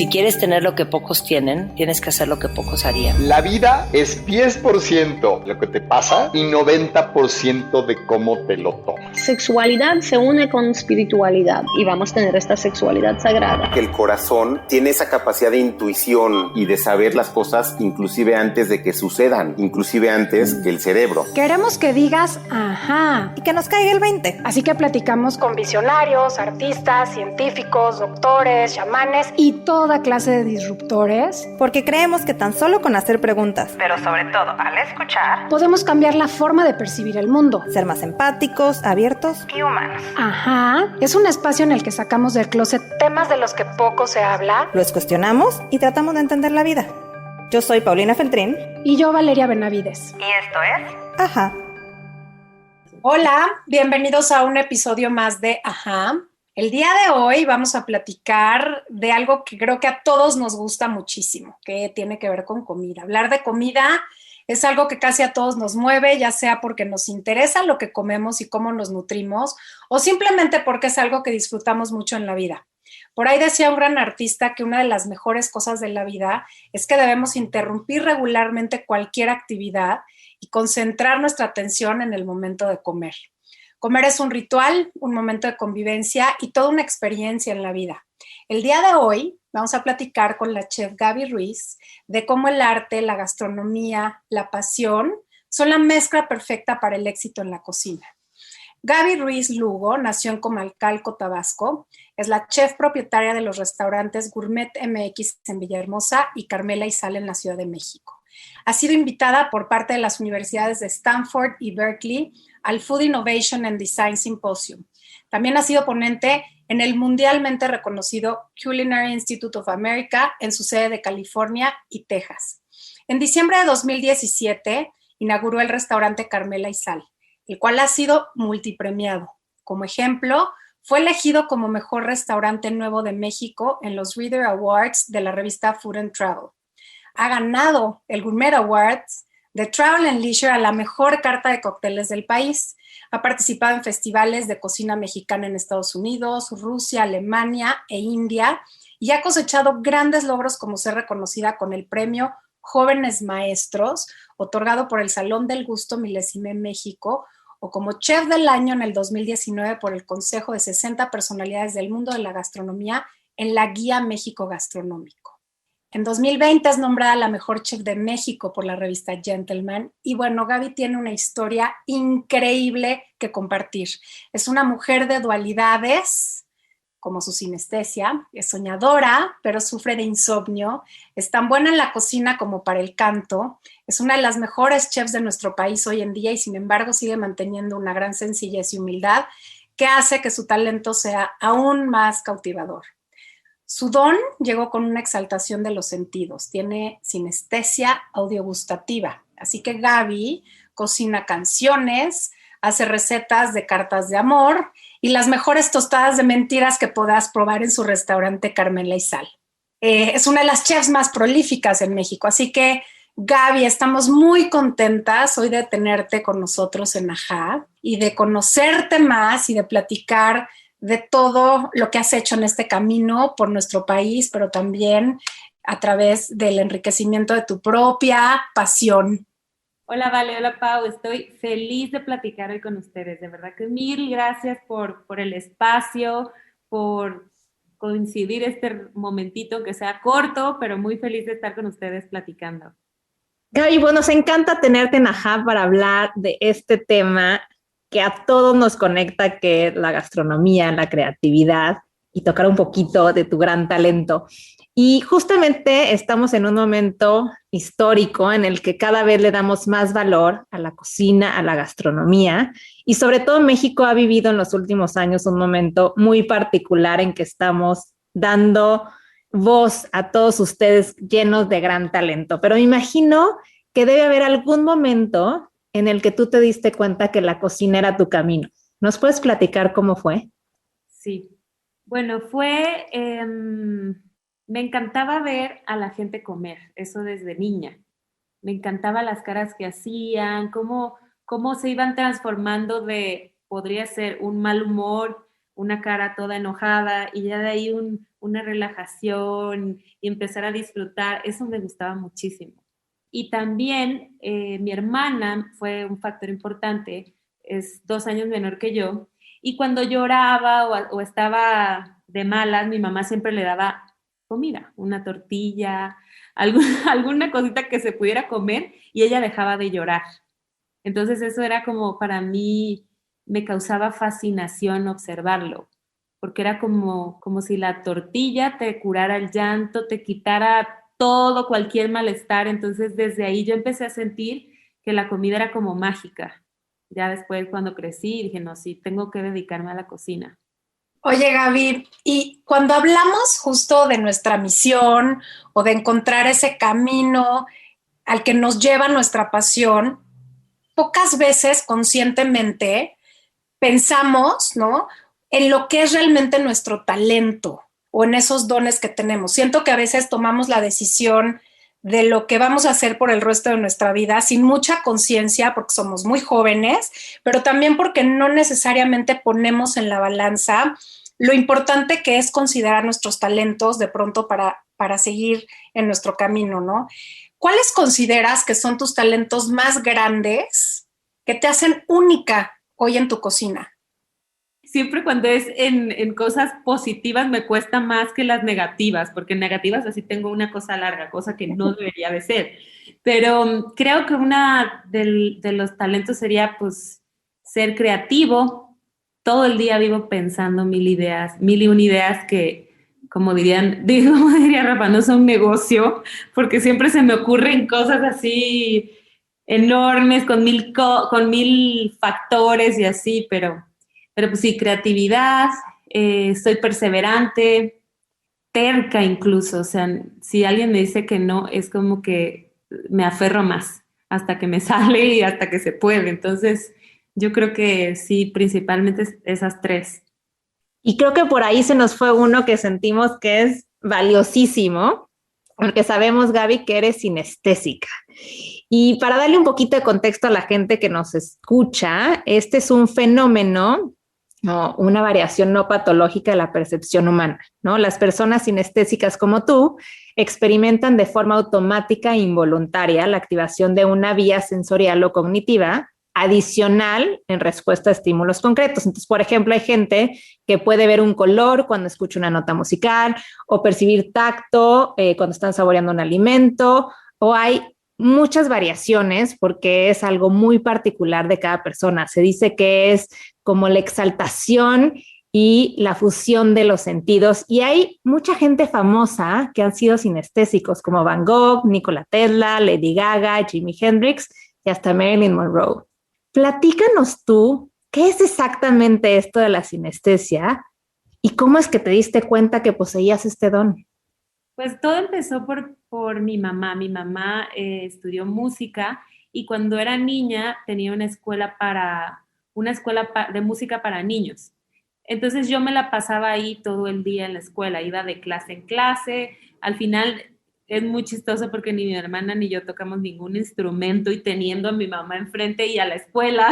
Si quieres tener lo que pocos tienen, tienes que hacer lo que pocos harían. La vida es 10% lo que te pasa y 90% de cómo te lo tomas. Sexualidad se une con espiritualidad y vamos a tener esta sexualidad sagrada. Que el corazón tiene esa capacidad de intuición y de saber las cosas inclusive antes de que sucedan, inclusive antes que el cerebro. Queremos que digas ajá y que nos caiga el 20. Así que platicamos con visionarios, artistas, científicos, doctores, chamanes y toda clase de disruptores, porque creemos que tan solo con hacer preguntas, pero sobre todo al escuchar, podemos cambiar la forma de percibir el mundo, ser más empáticos, abiertos y humanos. Ajá, es un espacio en el que sacamos del closet temas de los que poco se habla, los cuestionamos y tratamos de entender la vida. Yo soy Paulina Feltrín. Y yo Valeria Benavides. Y esto es Ajá. Hola, bienvenidos a un episodio más de Ajá. El día de hoy vamos a platicar de algo que creo que a todos nos gusta muchísimo, que tiene que ver con comida. Hablar de comida es algo que casi a todos nos mueve, ya sea porque nos interesa lo que comemos y cómo nos nutrimos, o simplemente porque es algo que disfrutamos mucho en la vida. Por ahí decía un gran artista que una de las mejores cosas de la vida es que debemos interrumpir regularmente cualquier actividad y concentrar nuestra atención en el momento de comer. Comer es un ritual, un momento de convivencia y toda una experiencia en la vida. El día de hoy vamos a platicar con la chef Gaby Ruiz de cómo el arte, la gastronomía, la pasión son la mezcla perfecta para el éxito en la cocina. Gaby Ruiz Lugo nació en Comalcalco, Tabasco. Es la chef propietaria de los restaurantes Gourmet MX en Villahermosa y Carmela y Sal en la Ciudad de México. Ha sido invitada por parte de las universidades de Stanford y Berkeley al Food Innovation and Design Symposium. También ha sido ponente en el mundialmente reconocido Culinary Institute of America en su sede de California y Texas. En diciembre de 2017 inauguró el restaurante Carmela y Sal, el cual ha sido multipremiado. Como ejemplo, fue elegido como mejor restaurante nuevo de México en los Reader Awards de la revista Food and Travel. Ha ganado el Gourmet Awards de Travel and Leisure a la mejor carta de cócteles del país. Ha participado en festivales de cocina mexicana en Estados Unidos, Rusia, Alemania e India y ha cosechado grandes logros como ser reconocida con el premio Jóvenes Maestros, otorgado por el Salón del Gusto Milésime México, o como Chef del Año en el 2019 por el Consejo de 60 Personalidades del Mundo de la Gastronomía en la Guía México Gastronómico. En 2020 es nombrada la mejor chef de México por la revista Gentleman. Y bueno, Gaby tiene una historia increíble que compartir. Es una mujer de dualidades, como su sinestesia. Es soñadora, pero sufre de insomnio. Es tan buena en la cocina como para el canto. Es una de las mejores chefs de nuestro país hoy en día y sin embargo sigue manteniendo una gran sencillez y humildad que hace que su talento sea aún más cautivador. Su don llegó con una exaltación de los sentidos, tiene sinestesia audiogustativa, así que Gaby cocina canciones, hace recetas de cartas de amor y las mejores tostadas de mentiras que puedas probar en su restaurante Carmela y Sal. Es una de las chefs más prolíficas en México, así que Gaby, estamos muy contentas hoy de tenerte con nosotros en Ajá y de conocerte más y de platicar de todo lo que has hecho en este camino por nuestro país, pero también a través del enriquecimiento de tu propia pasión. Hola Vale, hola Pau, estoy feliz de platicar hoy con ustedes, de verdad que mil gracias por el espacio, por coincidir este momentito que sea corto, pero muy feliz de estar con ustedes platicando. Gaby, bueno, nos encanta tenerte en Ajá para hablar de este tema que a todos nos conecta, que es la gastronomía, la creatividad y tocar un poquito de tu gran talento. Y justamente estamos en un momento histórico en el que cada vez le damos más valor a la cocina, a la gastronomía y sobre todo México ha vivido en los últimos años un momento muy particular en que estamos dando voz a todos ustedes llenos de gran talento. Pero me imagino que debe haber algún momento en el que tú te diste cuenta que la cocina era tu camino. ¿Nos puedes platicar cómo fue? Sí, bueno, me encantaba ver a la gente comer, eso desde niña. Me encantaba las caras que hacían, cómo se iban transformando podría ser un mal humor, una cara toda enojada y ya de ahí una relajación y empezar a disfrutar, eso me gustaba muchísimo. Y también mi hermana fue un factor importante, es 2 años menor que yo, y cuando lloraba o estaba de malas, mi mamá siempre le daba comida, una tortilla, alguna cosita que se pudiera comer y ella dejaba de llorar. Entonces eso era como para mí, me causaba fascinación observarlo, porque era como si la tortilla te curara el llanto, te quitara todo, cualquier malestar. Entonces desde ahí yo empecé a sentir que la comida era como mágica. Ya después cuando crecí dije, no, sí, tengo que dedicarme a la cocina. Oye, Gaby, y cuando hablamos justo de nuestra misión o de encontrar ese camino al que nos lleva nuestra pasión, pocas veces conscientemente pensamos, ¿no?, en lo que es realmente nuestro talento o en esos dones que tenemos. Siento que a veces tomamos la decisión de lo que vamos a hacer por el resto de nuestra vida sin mucha conciencia porque somos muy jóvenes, pero también porque no necesariamente ponemos en la balanza lo importante que es considerar nuestros talentos de pronto para seguir en nuestro camino, ¿no? ¿Cuáles consideras que son tus talentos más grandes que te hacen única hoy en tu cocina? Siempre cuando es en cosas positivas me cuesta más que las negativas, porque en negativas así tengo una cosa larga, cosa que no debería de ser. Pero creo que una de los talentos sería pues ser creativo. Todo el día vivo pensando 1001 ideas que, como diría Rafa, no son un negocio, porque siempre se me ocurren cosas así enormes, con mil factores y así, pero pues sí, creatividad, soy perseverante, terca incluso, o sea, si alguien me dice que no, es como que me aferro más hasta que me sale y hasta que se puede. Entonces, yo creo que sí, principalmente esas 3. Y creo que por ahí se nos fue uno que sentimos que es valiosísimo, porque sabemos, Gaby, que eres sinestésica. Y para darle un poquito de contexto a la gente que nos escucha, este es un fenómeno, ¿no?, una variación no patológica de la percepción humana, ¿no? Las personas sinestésicas como tú experimentan de forma automática e involuntaria la activación de una vía sensorial o cognitiva adicional en respuesta a estímulos concretos. Entonces, por ejemplo, hay gente que puede ver un color cuando escucha una nota musical o percibir tacto cuando están saboreando un alimento, o hay muchas variaciones porque es algo muy particular de cada persona. Se dice que es como la exaltación y la fusión de los sentidos. Y hay mucha gente famosa que han sido sinestésicos, como Van Gogh, Nikola Tesla, Lady Gaga, Jimi Hendrix y hasta Marilyn Monroe. Platícanos tú, ¿qué es exactamente esto de la sinestesia y cómo es que te diste cuenta que poseías este don? Pues todo empezó por mi mamá. Mi mamá estudió música y cuando era niña tenía una escuela de música para niños. Entonces yo me la pasaba ahí todo el día en la escuela, iba de clase en clase. Al final es muy chistoso porque ni mi hermana ni yo tocamos ningún instrumento y teniendo a mi mamá enfrente y a la escuela,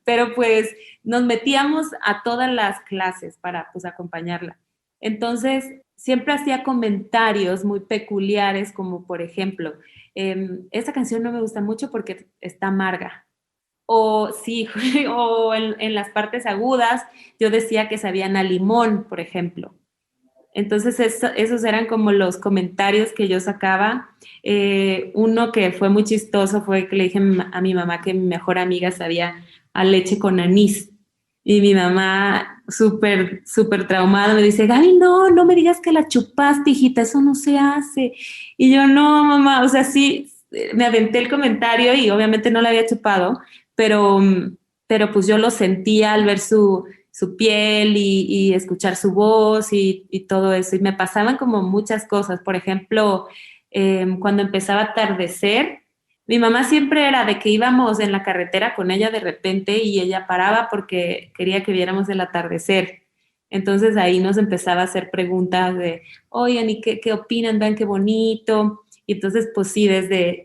pero pues nos metíamos a todas las clases para pues acompañarla. Entonces siempre hacía comentarios muy peculiares, como por ejemplo, esta canción no me gusta mucho porque está amarga. O sí, o en las partes agudas yo decía que sabían a limón, por ejemplo. Entonces esos eran como los comentarios que yo sacaba. Uno que fue muy chistoso fue que le dije a mi mamá que mi mejor amiga sabía a leche con anís. Y mi mamá, súper, súper traumada, me dice, Gaby, no me digas que la chupaste, hijita, eso no se hace. Y yo, no, mamá, o sea, sí, me aventé el comentario y obviamente no la había chupado, pero pues yo lo sentía al ver su piel y escuchar su voz y todo eso. Y me pasaban como muchas cosas. Por ejemplo, cuando empezaba a atardecer, mi mamá siempre era de que íbamos en la carretera con ella de repente y ella paraba porque quería que viéramos el atardecer. Entonces ahí nos empezaba a hacer preguntas de, oigan, ¿y qué opinan? Vean qué bonito. Y entonces, pues sí,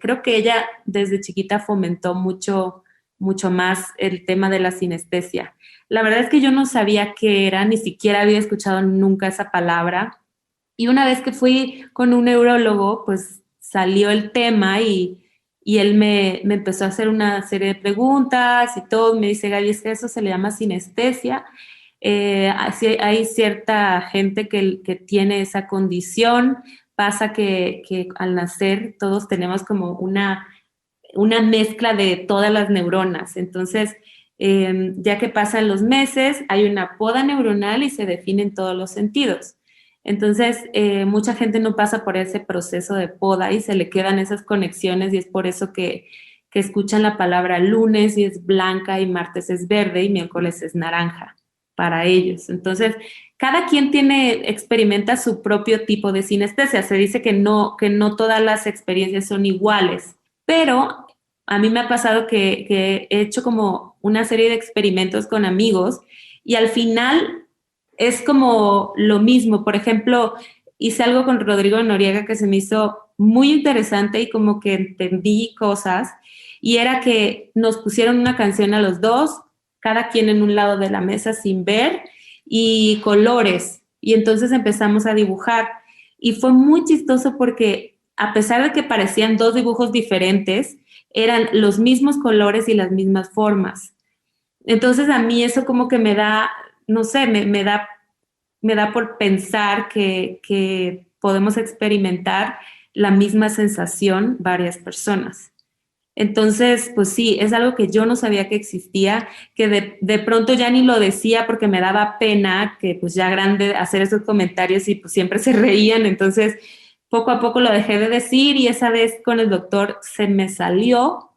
creo que ella desde chiquita fomentó mucho mucho más el tema de la sinestesia. La verdad es que yo no sabía qué era, ni siquiera había escuchado nunca esa palabra. Y una vez que fui con un neurólogo, pues salió el tema y él me empezó a hacer una serie de preguntas y todo. Me dice, Gaby, es que eso se le llama sinestesia. Hay cierta gente que tiene esa condición. Pasa que al nacer todos tenemos como una mezcla de todas las neuronas. Entonces, ya que pasan los meses, hay una poda neuronal y se definen todos los sentidos. Entonces, mucha gente no pasa por ese proceso de poda y se le quedan esas conexiones y es por eso que escuchan la palabra lunes y es blanca y martes es verde y miércoles es naranja para ellos. Entonces, cada quien experimenta su propio tipo de sinestesia. Se dice que no todas las experiencias son iguales, pero a mí me ha pasado que he hecho como una serie de experimentos con amigos y al final es como lo mismo. Por ejemplo, hice algo con Rodrigo Noriega que se me hizo muy interesante y como que entendí cosas y era que nos pusieron una canción a los dos, cada quien en un lado de la mesa sin ver y colores y entonces empezamos a dibujar y fue muy chistoso porque a pesar de que parecían dos dibujos diferentes, eran los mismos colores y las mismas formas. Entonces a mí eso como que me da, no sé, me da por pensar que podemos experimentar la misma sensación varias personas. Entonces, pues sí, es algo que yo no sabía que existía, que de pronto ya ni lo decía porque me daba pena que pues ya grande hacer esos comentarios y pues siempre se reían. Entonces, poco a poco lo dejé de decir y esa vez con el doctor se me salió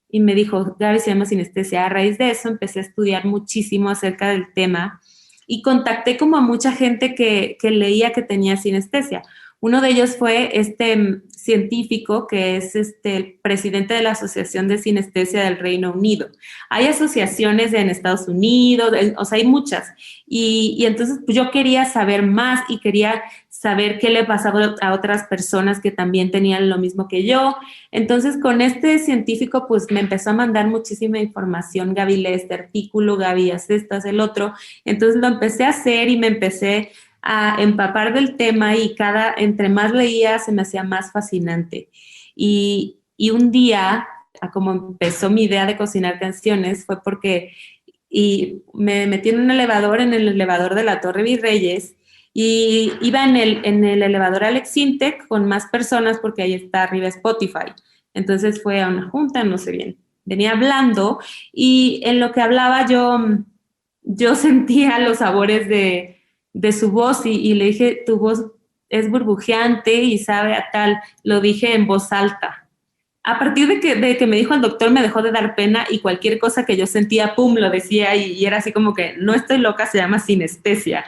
y me dijo, Gaby, se llama sinestesia. A raíz de eso empecé a estudiar muchísimo acerca del tema y contacté como a mucha gente que leía que tenía sinestesia. Uno de ellos fue este científico que es el presidente de la Asociación de Sinestesia del Reino Unido. Hay asociaciones en Estados Unidos, o sea, hay muchas. Y entonces pues, yo quería saber más y quería saber qué le pasaba a otras personas que también tenían lo mismo que yo. Entonces, con este científico, pues me empezó a mandar muchísima información. Gaby, lee este artículo, Gaby, haz esto, haz el otro. Entonces lo empecé a hacer y me empecé a empapar del tema y entre más leía se me hacía más fascinante. Y un día, como empezó mi idea de cocinar canciones, fue porque me metí en el elevador de la Torre Virreyes y iba en el elevador Alex Intec con más personas porque ahí está arriba Spotify. Entonces fue a una junta, no sé bien. Venía hablando y en lo que hablaba yo sentía los sabores de su voz y le dije, tu voz es burbujeante y sabe a tal. Lo dije en voz alta. A partir de que me dijo el doctor, me dejó de dar pena y cualquier cosa que yo sentía, pum, lo decía y era así como que no estoy loca, se llama sinestesia.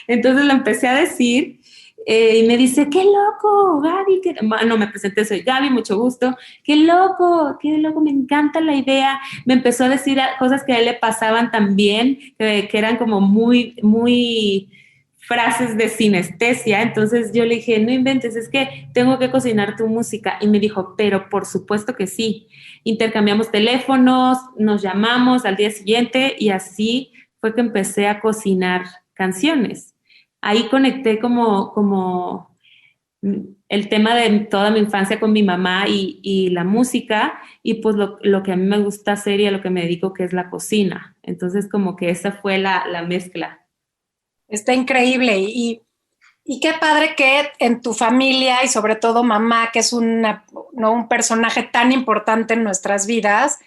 Entonces lo empecé a decir y me dice, qué loco, Gaby. No, me presenté, soy Gaby, mucho gusto. Qué loco, me encanta la idea. Me empezó a decir cosas que a él le pasaban también, que eran como muy, muy frases de sinestesia. Entonces yo le dije, no inventes, es que tengo que cocinar tu música. Y me dijo, pero por supuesto que sí. Intercambiamos teléfonos, nos llamamos al día siguiente y así fue que empecé a cocinar canciones. Ahí conecté como el tema de toda mi infancia con mi mamá y la música y pues lo que a mí me gusta hacer y a lo que me dedico, que es la cocina. Entonces como que esa fue la mezcla. Está increíble y qué padre que en tu familia y sobre todo mamá, que es un personaje tan importante en nuestras vidas,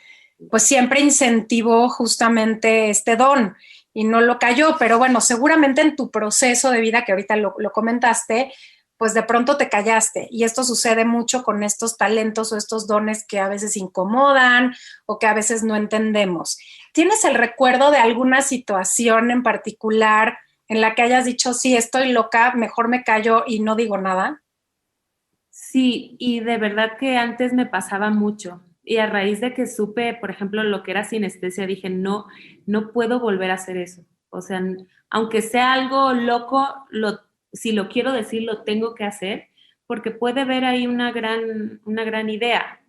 pues siempre incentivó justamente este don y no lo cayó. Pero bueno, seguramente en tu proceso de vida, que ahorita lo comentaste, pues de pronto te callaste. Y esto sucede mucho con estos talentos o estos dones que a veces incomodan o que a veces no entendemos. ¿Tienes el recuerdo de alguna situación en particular en la que hayas dicho, sí, estoy loca, mejor me callo y no digo nada? Sí, y de verdad que antes me pasaba mucho. Y a raíz de que supe, por ejemplo, lo que era sinestesia, dije, no puedo volver a hacer eso. O sea, aunque sea algo loco, si lo quiero decir, lo tengo que hacer, porque puede haber ahí una gran idea.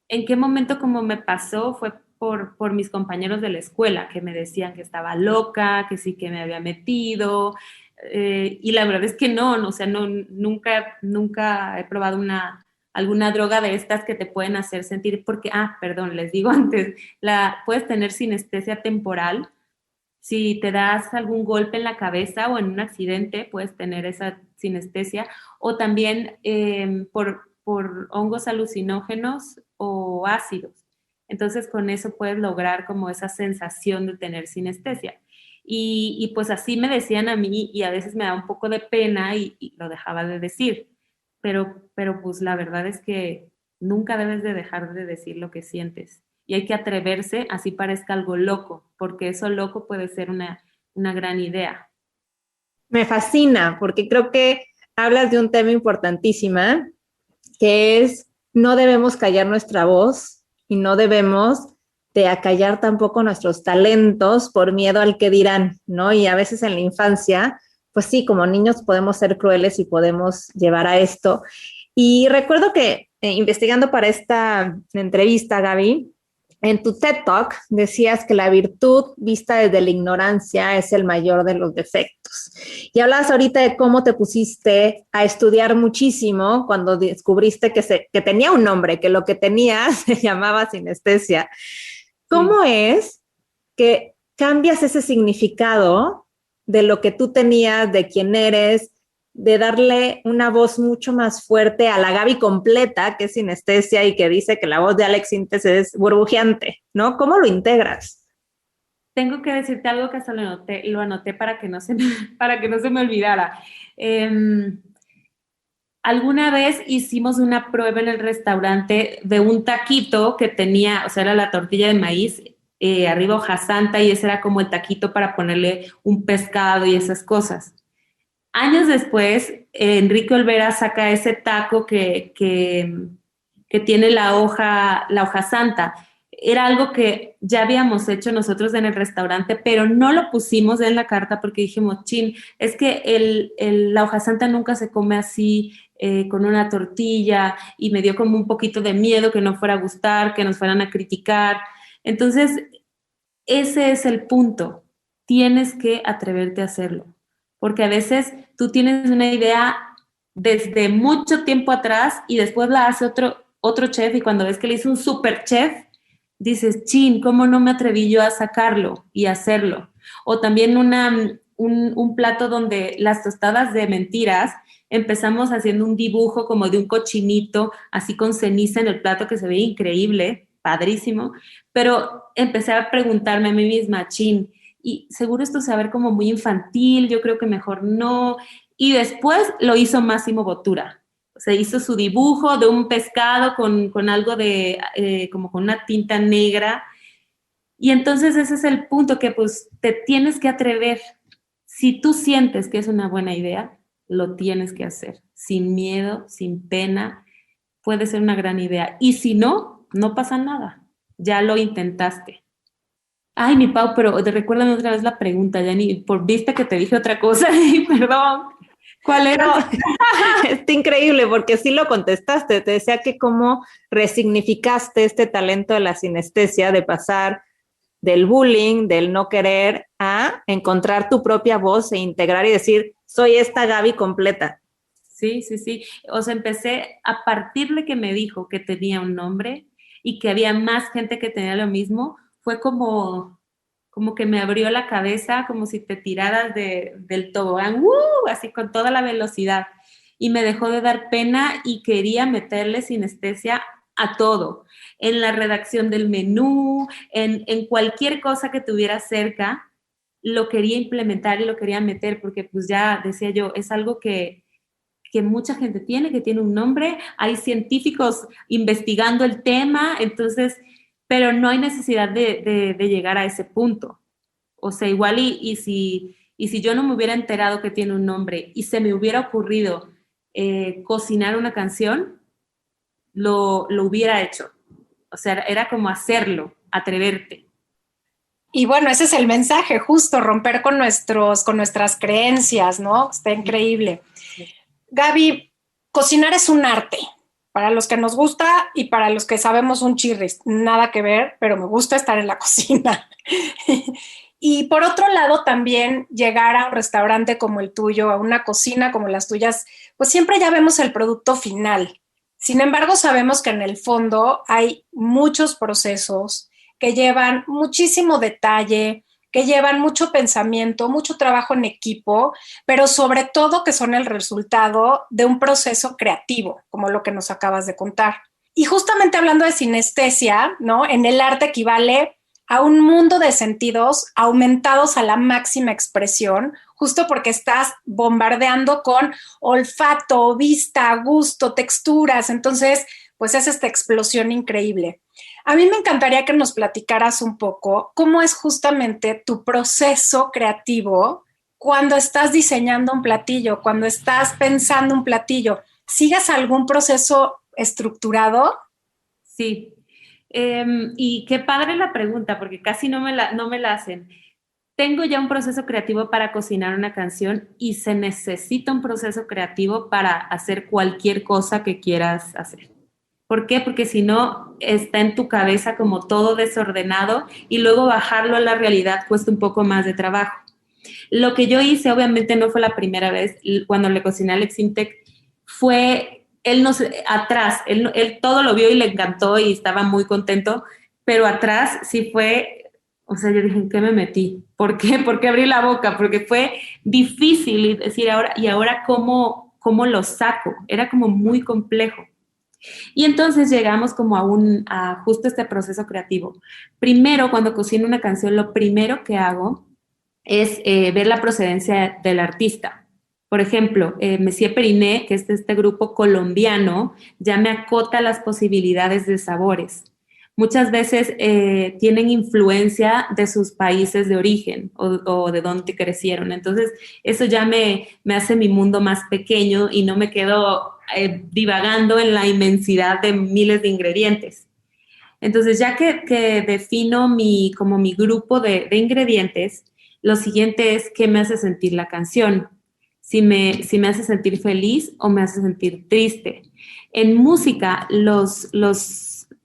¿En qué momento como me pasó? Fue por mis compañeros de la escuela que me decían que estaba loca, que sí que me había metido, y la verdad es que no, o sea, no, nunca he probado alguna droga de estas que te pueden hacer sentir, porque, perdón, les digo antes, puedes tener sinestesia temporal. Si te das algún golpe en la cabeza o en un accidente, puedes tener esa sinestesia, o también por hongos alucinógenos o ácidos. Entonces, con eso puedes lograr como esa sensación de tener sinestesia. Y pues así me decían a mí, y a veces me da un poco de pena y lo dejaba de decir. Pero pues la verdad es que nunca debes de dejar de decir lo que sientes. Y hay que atreverse, así parezca algo loco, porque eso loco puede ser una gran idea. Me fascina, porque creo que hablas de un tema importantísimo, que es no debemos callar nuestra voz y no debemos de acallar tampoco nuestros talentos por miedo al que dirán, ¿no? Y a veces en la infancia, pues sí, como niños podemos ser crueles y podemos llevar a esto. Y recuerdo que investigando para esta entrevista, Gaby, en tu TED Talk decías que la virtud vista desde la ignorancia es el mayor de los defectos. Y hablabas ahorita de cómo te pusiste a estudiar muchísimo cuando descubriste que tenía un nombre, que lo que tenía se llamaba sinestesia. ¿Cómo es que cambias ese significado de lo que tú tenías, de quién eres, de darle una voz mucho más fuerte a la Gaby completa, que es sinestesia y que dice que la voz de Alex Sintes es burbujeante, ¿no? ¿Cómo lo integras? Tengo que decirte algo que hasta lo anoté para que no se me olvidara. Alguna vez hicimos una prueba en el restaurante de un taquito que tenía, o sea, era la tortilla de maíz, arriba hoja santa, y ese era como el taquito para ponerle un pescado y esas cosas. Años después, Enrique Olvera saca ese taco que tiene la hoja santa. Era algo que ya habíamos hecho nosotros en el restaurante, pero no lo pusimos en la carta porque dijimos, chin, es que la hoja santa nunca se come así, con una tortilla, y me dio como un poquito de miedo que no fuera a gustar, que nos fueran a criticar. Entonces, ese es el punto. Tienes que atreverte a hacerlo. Porque a veces tú tienes una idea desde mucho tiempo atrás y después la hace otro chef, y cuando ves que le hizo un super chef, dices, chin, ¿cómo no me atreví yo a sacarlo y hacerlo? O también un plato donde las tostadas de mentiras, empezamos haciendo un dibujo como de un cochinito, así con ceniza en el plato, que se ve increíble, padrísimo, pero empecé a preguntarme a mí misma, chin, y seguro esto se va a ver como muy infantil, yo creo que mejor no. Y después lo hizo Máximo Bottura. Se hizo su dibujo de un pescado con algo de, como con una tinta negra. Y entonces ese es el punto, que pues te tienes que atrever. Si tú sientes que es una buena idea, lo tienes que hacer. Sin miedo, sin pena, puede ser una gran idea. Y si no, no pasa nada. Ya lo intentaste. Ay, mi Pau, pero recuérdame otra vez la pregunta, ya viste que te dije otra cosa, perdón. ¿Cuál era? No, está increíble porque sí lo contestaste. Te decía que cómo resignificaste este talento de la sinestesia, de pasar del bullying, del no querer, a encontrar tu propia voz e integrar y decir, soy esta Gaby completa. Sí. O sea, empecé a partir de que me dijo que tenía un nombre y que había más gente que tenía lo mismo. Fue como que me abrió la cabeza, como si te tiraras del tobogán, así con toda la velocidad. Y me dejó de dar pena y quería meterle sinestesia a todo. En la redacción del menú, en cualquier cosa que tuviera cerca, lo quería implementar y lo quería meter, porque pues ya decía yo, es algo que mucha gente que tiene un nombre. Hay científicos investigando el tema, entonces... pero no hay necesidad de llegar a ese punto. O sea, igual y si yo no me hubiera enterado que tiene un nombre y se me hubiera ocurrido cocinar una canción, lo hubiera hecho. O sea, era como hacerlo, atreverte. Y bueno, ese es el mensaje, justo, romper con nuestras creencias, ¿no? Está increíble. Gaby, cocinar es un arte. para los que nos gusta y para los que sabemos un chirris, nada que ver, pero me gusta estar en la cocina. Y por otro lado, también llegar a un restaurante como el tuyo, a una cocina como las tuyas, pues siempre ya vemos el producto final. Sin embargo, sabemos que en el fondo hay muchos procesos que llevan muchísimo detalle, que llevan mucho pensamiento, mucho trabajo en equipo, pero sobre todo que son el resultado de un proceso creativo, como lo que nos acabas de contar. Y justamente hablando de sinestesia, ¿no? En el arte equivale a un mundo de sentidos aumentados a la máxima expresión, justo porque estás bombardeando con olfato, vista, gusto, texturas. Entonces, pues es esta explosión increíble. A mí me encantaría que nos platicaras un poco cómo es justamente tu proceso creativo cuando estás diseñando un platillo, cuando estás pensando un platillo. ¿Sigues algún proceso estructurado? Sí. Y qué padre la pregunta, porque casi no me la hacen. Tengo ya un proceso creativo para cocinar una canción y se necesita un proceso creativo para hacer cualquier cosa que quieras hacer. ¿Por qué? Porque si no, está en tu cabeza como todo desordenado y luego bajarlo a la realidad cuesta un poco más de trabajo. Lo que yo hice, obviamente no fue la primera vez, cuando le cociné a Alex Intec, fue... Él todo lo vio y le encantó y estaba muy contento, pero atrás sí fue, o sea, yo dije, ¿en qué me metí? ¿Por qué? ¿Por qué abrí la boca? Porque fue difícil decir ahora cómo lo saco. Era como muy complejo. Y entonces llegamos como a justo este proceso creativo. Primero, cuando cocino una canción, lo primero que hago es ver la procedencia del artista. Por ejemplo, Messier Periné, que es este grupo colombiano, ya me acota las posibilidades de sabores. Muchas veces tienen influencia de sus países de origen o de donde crecieron. Entonces, eso ya me hace mi mundo más pequeño y no me quedo divagando en la inmensidad de miles de ingredientes. Entonces, ya que defino como mi grupo de ingredientes, lo siguiente es qué me hace sentir la canción. Si me hace sentir feliz o me hace sentir triste. En música, los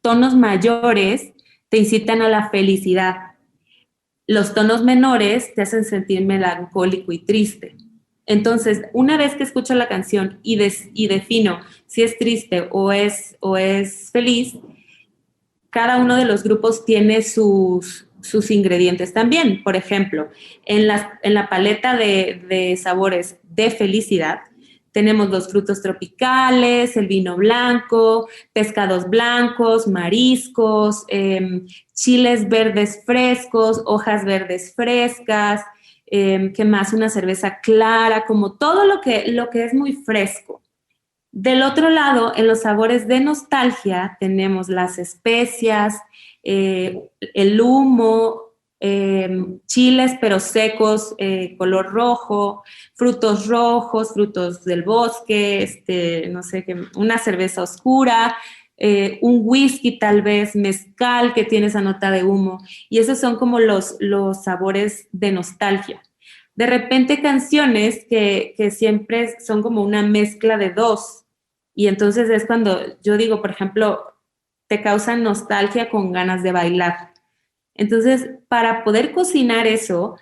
tonos mayores te incitan a la felicidad. Los tonos menores te hacen sentir melancólico y triste. Entonces, una vez que escucho la canción y defino si es triste o es feliz, cada uno de los grupos tiene sus ingredientes también. Por ejemplo, en la paleta de sabores de felicidad tenemos los frutos tropicales, el vino blanco, pescados blancos, mariscos, chiles verdes frescos, hojas verdes frescas, ¿qué más? Una cerveza clara, como todo lo que es muy fresco. Del otro lado, en los sabores de nostalgia tenemos las especias, el humo, chiles pero secos, color rojo, frutos rojos, frutos del bosque, no sé qué, una cerveza oscura, un whisky tal vez, mezcal que tiene esa nota de humo, y esos son como los sabores de nostalgia. De repente canciones que siempre son como una mezcla de dos, y entonces es cuando yo digo, por ejemplo, te causan nostalgia con ganas de bailar. Entonces, para poder cocinar eso,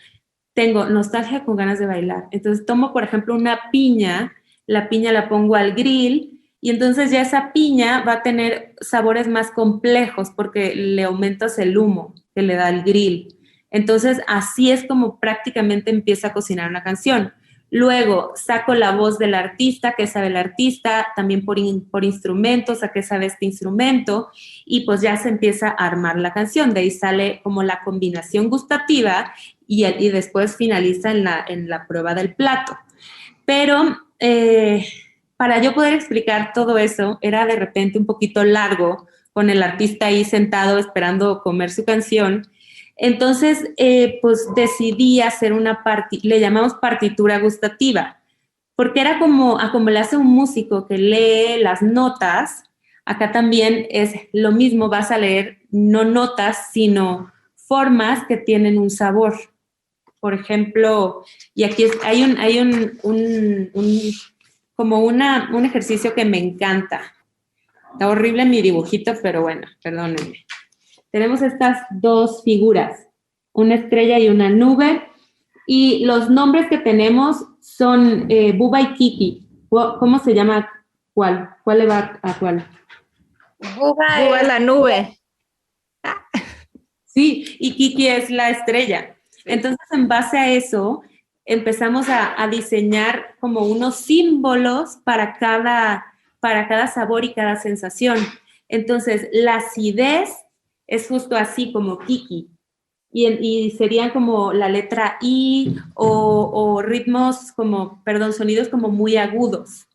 tengo nostalgia con ganas de bailar. Entonces, tomo, por ejemplo, una piña, la piña la pongo al grill y entonces ya esa piña va a tener sabores más complejos porque le aumentas el humo que le da el grill. Entonces, así es como prácticamente empieza a cocinar una canción. Luego saco la voz del artista, qué sabe el artista, también por instrumentos, a qué sabe este instrumento, y pues ya se empieza a armar la canción. De ahí sale como la combinación gustativa y después finaliza en la prueba del plato. Pero para yo poder explicar todo eso, era de repente un poquito largo, con el artista ahí sentado esperando comer su canción. Entonces, pues decidí hacer le llamamos partitura gustativa, porque era como le hace un músico que lee las notas. Acá también es lo mismo, vas a leer no notas, sino formas que tienen un sabor. Por ejemplo, y aquí hay un ejercicio que me encanta. Está horrible mi dibujito, pero bueno, perdónenme. Tenemos estas dos figuras, una estrella y una nube, y los nombres que tenemos son Bubba y Kiki. ¿Cómo se llama cuál? ¿Cuál le va a cuál? Bubba es la nube. Sí, y Kiki es la estrella. Entonces, en base a eso, empezamos a diseñar como unos símbolos para cada sabor y cada sensación. Entonces, la acidez es justo así como Kiki. Y serían como la letra I o ritmos como, sonidos como muy agudos.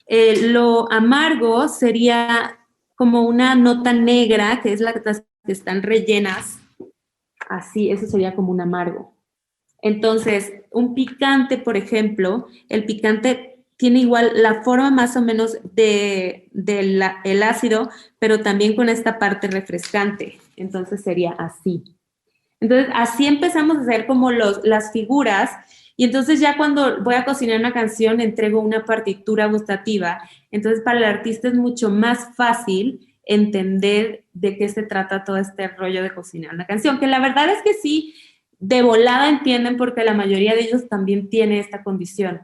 Lo amargo sería como una nota negra, que es las que están rellenas. Así, eso sería como un amargo. Entonces, un picante, por ejemplo, el picante tiene igual la forma más o menos del ácido, pero también con esta parte refrescante. Entonces sería así. Entonces, así empezamos a hacer como las figuras, y entonces ya cuando voy a cocinar una canción entrego una partitura gustativa. Entonces, para el artista es mucho más fácil entender de qué se trata todo este rollo de cocinar una canción, que la verdad es que sí, de volada entienden porque la mayoría de ellos también tiene esta condición.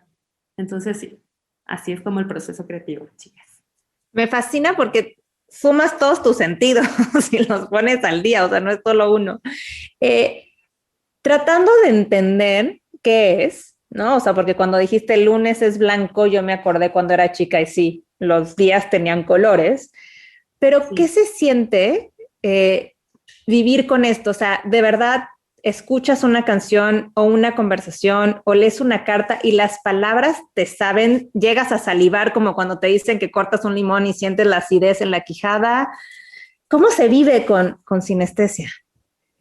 Entonces, sí, así es como el proceso creativo, chicas. Me fascina porque sumas todos tus sentidos y los pones al día, o sea, no es solo uno. Tratando de entender qué es, ¿no? O sea, porque cuando dijiste el lunes es blanco, yo me acordé cuando era chica y sí, los días tenían colores, pero sí. ¿Qué se siente vivir con esto? O sea, de verdad, escuchas una canción o una conversación o lees una carta y las palabras te saben, llegas a salivar como cuando te dicen que cortas un limón y sientes la acidez en la quijada. ¿Cómo se vive con sinestesia?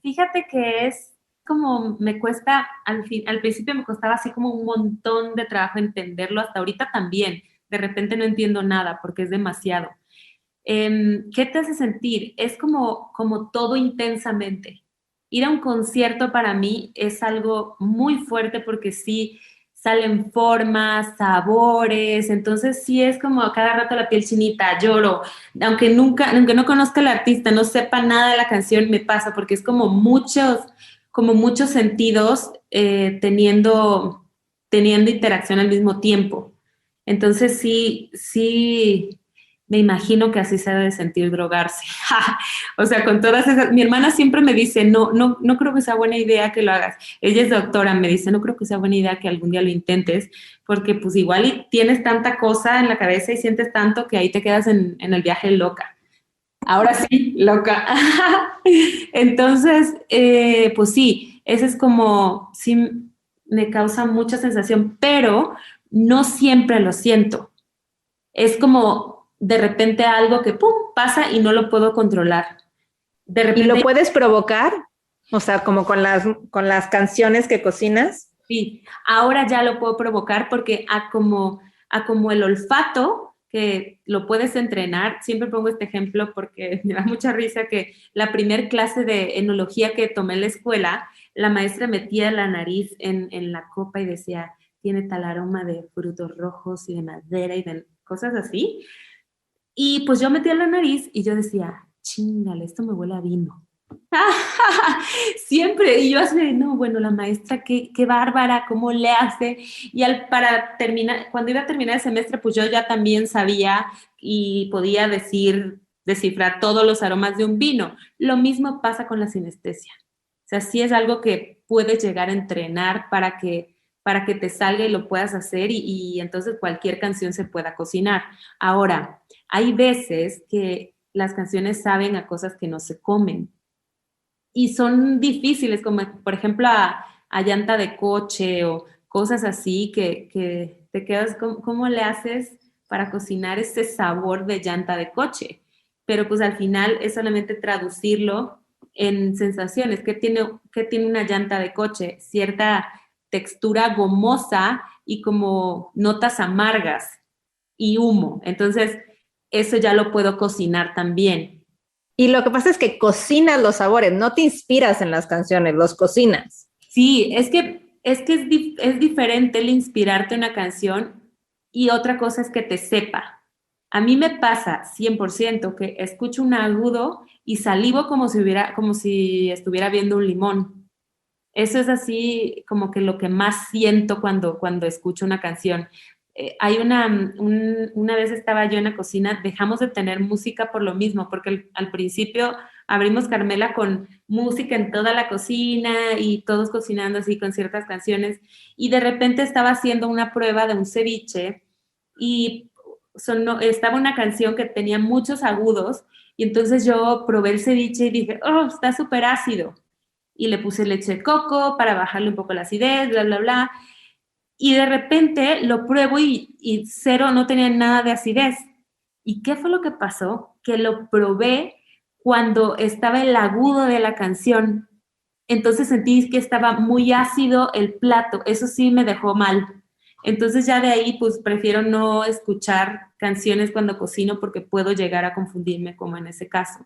Fíjate que es como me cuesta, al principio me costaba así como un montón de trabajo entenderlo, hasta ahorita también, de repente no entiendo nada porque es demasiado. ¿Qué te hace sentir? Es como todo intensamente. Ir a un concierto para mí es algo muy fuerte porque sí salen formas, sabores, entonces sí es como a cada rato la piel chinita, lloro, aunque no conozca al artista, no sepa nada de la canción, me pasa porque es como muchos sentidos teniendo interacción al mismo tiempo. Entonces sí, me imagino que así se debe sentir drogarse. O sea, con todas esas... Mi hermana siempre me dice, no creo que sea buena idea que lo hagas. Ella es doctora, me dice, no creo que sea buena idea que algún día lo intentes, porque pues igual tienes tanta cosa en la cabeza y sientes tanto que ahí te quedas en el viaje loca. Ahora sí, loca. Entonces, pues sí, ese es como... Sí, me causa mucha sensación, pero no siempre lo siento. Es como... de repente algo que pum, pasa y no lo puedo controlar. De repente, ¿y lo puedes provocar? O sea, como con las canciones que cocinas. Sí, ahora ya lo puedo provocar porque a como el olfato, que lo puedes entrenar, siempre pongo este ejemplo porque me da mucha risa que la primer clase de enología que tomé en la escuela, la maestra metía la nariz en la copa y decía, tiene tal aroma de frutos rojos y de madera y de cosas así. Y pues yo metía la nariz y yo decía, chingale, esto me huele a vino. Siempre. Y yo así, no, bueno, la maestra, qué bárbara, cómo le hace. Y cuando iba a terminar el semestre, pues yo ya también sabía y podía descifrar todos los aromas de un vino. Lo mismo pasa con la sinestesia. O sea, sí es algo que puedes llegar a entrenar para que te salga y lo puedas hacer y entonces cualquier canción se pueda cocinar. Ahora, hay veces que las canciones saben a cosas que no se comen y son difíciles, como por ejemplo a llanta de coche o cosas así que te quedas, ¿cómo le haces para cocinar ese sabor de llanta de coche? Pero pues al final es solamente traducirlo en sensaciones. ¿Qué tiene una llanta de coche? Cierta textura gomosa y como notas amargas y humo. Entonces, eso ya lo puedo cocinar también. Y lo que pasa es que cocinas los sabores, no te inspiras en las canciones, los cocinas. Sí, es diferente el inspirarte en una canción y otra cosa es que te sepa. A mí me pasa 100% que escucho un agudo y salivo como si estuviera viendo un limón. Eso es así como que lo que más siento cuando escucho una canción. Hay una vez estaba yo en la cocina, dejamos de tener música por lo mismo, porque al principio abrimos Carmela con música en toda la cocina y todos cocinando así con ciertas canciones, y de repente estaba haciendo una prueba de un ceviche y estaba una canción que tenía muchos agudos, y entonces yo probé el ceviche y dije, oh, está súper ácido. Y le puse leche de coco para bajarle un poco la acidez, bla, bla, bla. Y de repente lo pruebo y cero, no tenía nada de acidez. ¿Y qué fue lo que pasó? Que lo probé cuando estaba el agudo de la canción. Entonces sentí que estaba muy ácido el plato. Eso sí me dejó mal. Entonces ya de ahí pues prefiero no escuchar canciones cuando cocino porque puedo llegar a confundirme como en ese caso.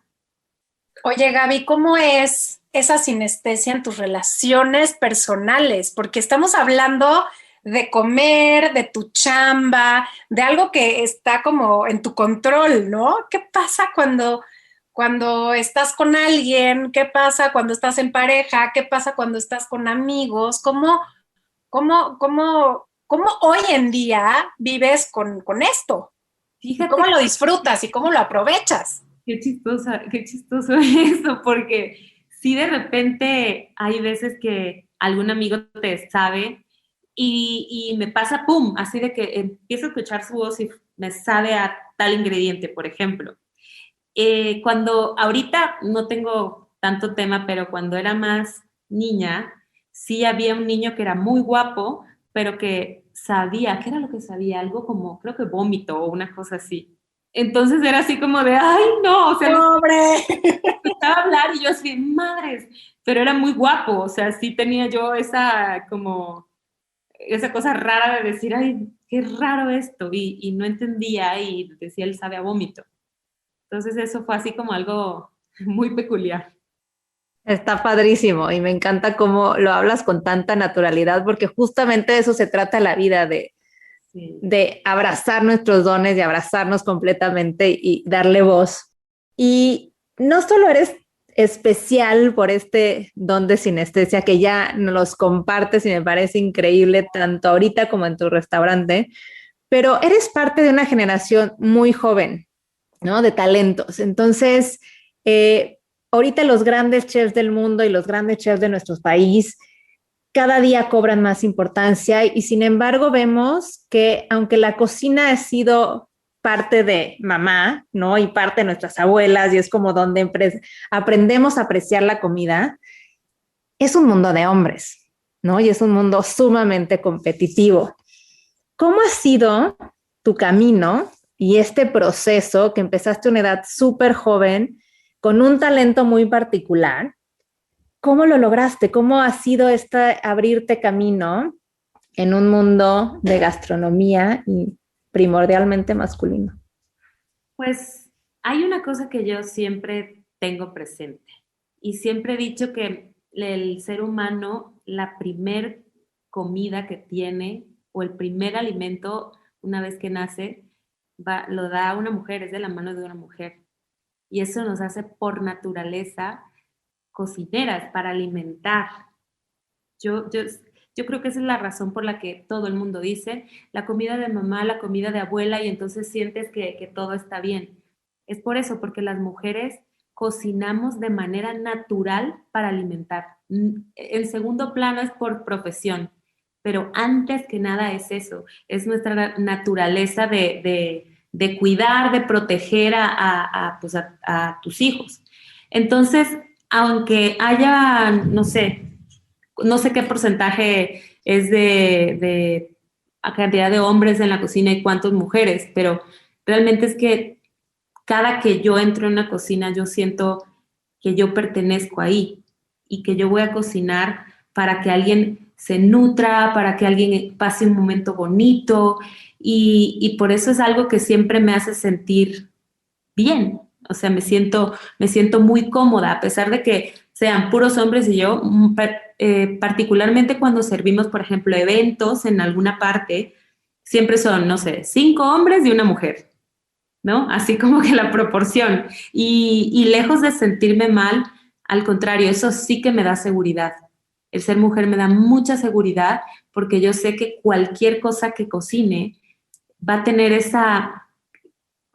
Oye, Gaby, ¿cómo es esa sinestesia en tus relaciones personales? Porque estamos hablando de comer, de tu chamba, de algo que está como en tu control, ¿no? ¿Qué pasa cuando estás con alguien? ¿Qué pasa cuando estás en pareja? ¿Qué pasa cuando estás con amigos? ¿Cómo hoy en día vives con esto? Fíjate, ¿cómo lo disfrutas y cómo lo aprovechas? Qué chistoso eso, porque sí de repente hay veces que algún amigo te sabe y me pasa, pum, así de que empiezo a escuchar su voz y me sabe a tal ingrediente, por ejemplo. Cuando ahorita no tengo tanto tema, pero cuando era más niña, sí había un niño que era muy guapo, pero que sabía, ¿qué era lo que sabía? Algo como, creo que vómito o una cosa así. Entonces era así como de, ¡ay, no! O sea, ¡pobre! empezaba a hablar y yo así, madres, pero era muy guapo, o sea, sí tenía yo esa cosa rara de decir, ¡ay, qué raro esto! Y no entendía y decía, él sabe a vómito. Entonces eso fue así como algo muy peculiar. Está padrísimo y me encanta cómo lo hablas con tanta naturalidad, porque justamente de eso se trata la vida, de abrazar nuestros dones, de abrazarnos completamente y darle voz. Y no solo eres especial por este don de sinestesia que ya nos compartes y me parece increíble tanto ahorita como en tu restaurante, pero eres parte de una generación muy joven, ¿no? De talentos. Entonces, ahorita los grandes chefs del mundo y los grandes chefs de nuestro país cada día cobran más importancia y sin embargo vemos que aunque la cocina ha sido parte de mamá, ¿no? Y parte de nuestras abuelas y es como donde aprendemos a apreciar la comida, es un mundo de hombres, ¿no? Y es un mundo sumamente competitivo. ¿Cómo ha sido tu camino y este proceso que empezaste a una edad súper joven con un talento muy particular? ¿Cómo lo lograste? ¿Cómo ha sido abrirte camino en un mundo de gastronomía y primordialmente masculino? Pues hay una cosa que yo siempre tengo presente y siempre he dicho que el ser humano, la primer comida que tiene o el primer alimento una vez que nace, lo da una mujer, es de la mano de una mujer. Y eso nos hace por naturaleza cocineras para alimentar. Yo creo que esa es la razón por la que todo el mundo dice la comida de mamá, la comida de abuela y entonces sientes que todo está bien. Es por eso, porque las mujeres cocinamos de manera natural para alimentar. En segundo plano es por profesión, pero antes que nada es eso, es nuestra naturaleza de cuidar, de proteger a tus hijos. Entonces, aunque haya, no sé qué porcentaje es de cantidad de hombres en la cocina y cuántas mujeres, pero realmente es que cada que yo entro en una cocina yo siento que yo pertenezco ahí y que yo voy a cocinar para que alguien se nutra, para que alguien pase un momento bonito y por eso es algo que siempre me hace sentir bien. O sea, me siento muy cómoda, a pesar de que sean puros hombres y yo, particularmente cuando servimos, por ejemplo, eventos en alguna parte, siempre son, no sé, 5 hombres y una mujer. ¿no? Así como que la proporción. Y lejos de sentirme mal, al contrario, eso sí que me da seguridad. El ser mujer me da mucha seguridad porque yo sé que cualquier cosa que cocine va a tener esa,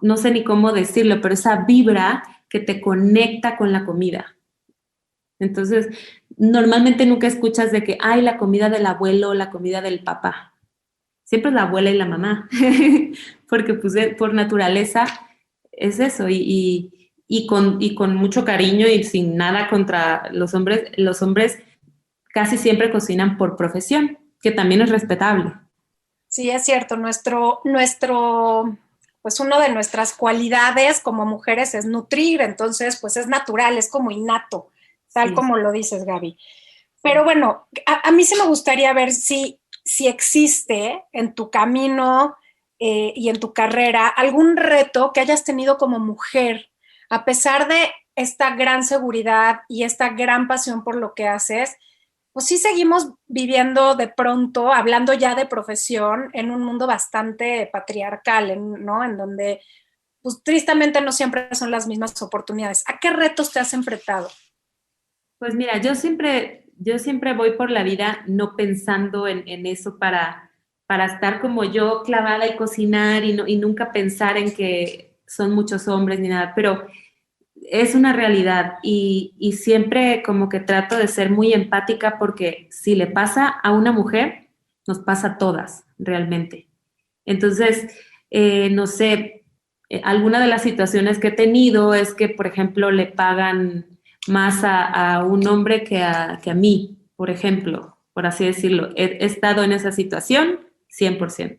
no sé ni cómo decirlo, pero esa vibra que te conecta con la comida. Entonces, normalmente nunca escuchas de que hay la comida del abuelo o la comida del papá. Siempre es la abuela y la mamá, porque pues por naturaleza es eso, y con mucho cariño y sin nada contra los hombres casi siempre cocinan por profesión, que también es respetable. Sí, es cierto, pues una de nuestras cualidades como mujeres es nutrir, entonces pues es natural, es como innato, tal como lo dices, Gaby. Pero bueno, a mí sí me gustaría ver si existe en tu camino y en tu carrera algún reto que hayas tenido como mujer, a pesar de esta gran seguridad y esta gran pasión por lo que haces, pues sí seguimos viviendo de pronto, hablando ya de profesión, en un mundo bastante patriarcal, ¿no? En donde, pues tristemente no siempre son las mismas oportunidades. ¿A qué retos te has enfrentado? Pues mira, yo siempre voy por la vida no pensando en eso para estar como yo clavada y cocinar y nunca pensar en que son muchos hombres ni nada, pero es una realidad y siempre como que trato de ser muy empática porque si le pasa a una mujer, nos pasa a todas realmente. Entonces, no sé, alguna de las situaciones que he tenido es que, por ejemplo, le pagan más a un hombre que a mí, por ejemplo, por así decirlo. He estado en esa situación 100%.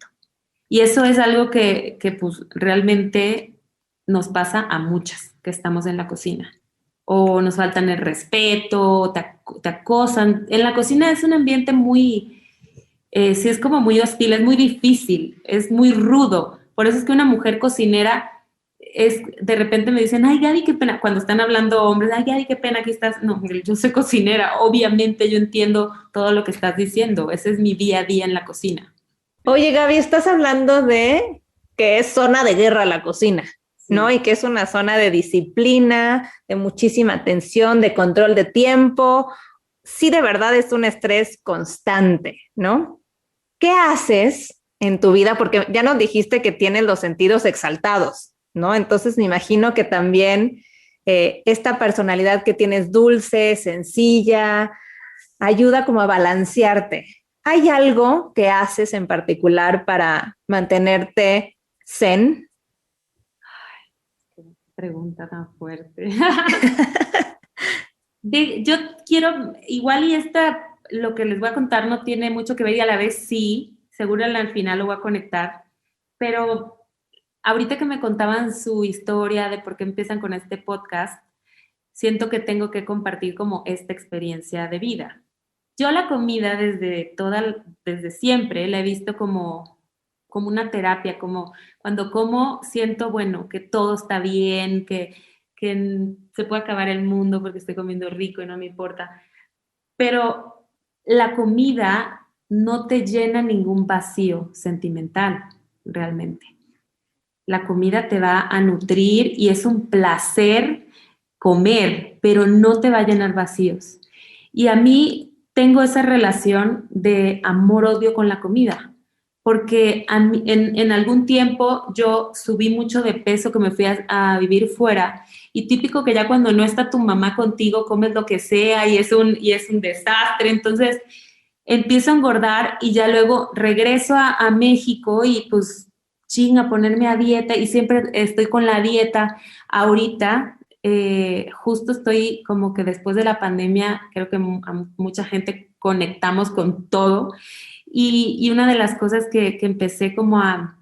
Y eso es algo que pues realmente nos pasa a muchas que estamos en la cocina. O nos faltan el respeto, te acosan. En la cocina es un ambiente muy, sí es como muy hostil, es muy difícil, es muy rudo. Por eso es que una mujer cocinera de repente me dicen, ay, Gaby, qué pena, cuando están hablando hombres, ay, Gaby, qué pena, aquí estás. No, yo soy cocinera, obviamente yo entiendo todo lo que estás diciendo, ese es mi día a día en la cocina. Oye, Gaby, estás hablando de que es zona de guerra la cocina, ¿no? Y que es una zona de disciplina, de muchísima atención, de control de tiempo. Sí, de verdad es un estrés constante, ¿no? ¿Qué haces en tu vida? Porque ya nos dijiste que tienes los sentidos exaltados, ¿no? Entonces me imagino que también esta personalidad que tienes dulce, sencilla, ayuda como a balancearte. ¿Hay algo que haces en particular para mantenerte zen? Ay, qué pregunta tan fuerte. Yo quiero, igual y lo que les voy a contar no tiene mucho que ver y a la vez sí, seguro al final lo voy a conectar, pero ahorita que me contaban su historia de por qué empiezan con este podcast, siento que tengo que compartir como esta experiencia de vida. Yo la comida desde siempre la he visto como una terapia, como cuando como siento, bueno, que todo está bien, que se puede acabar el mundo porque estoy comiendo rico y no me importa. Pero la comida no te llena ningún vacío sentimental, realmente. La comida te va a nutrir y es un placer comer, pero no te va a llenar vacíos. Y a mí tengo esa relación de amor-odio con la comida, porque en algún tiempo yo subí mucho de peso que me fui a vivir fuera y típico que ya cuando no está tu mamá contigo comes lo que sea y es un desastre, entonces empiezo a engordar y ya luego regreso a México y pues a ponerme a dieta y siempre estoy con la dieta. Ahorita justo estoy como que después de la pandemia creo que mucha gente conectamos con todo y una de las cosas que empecé como a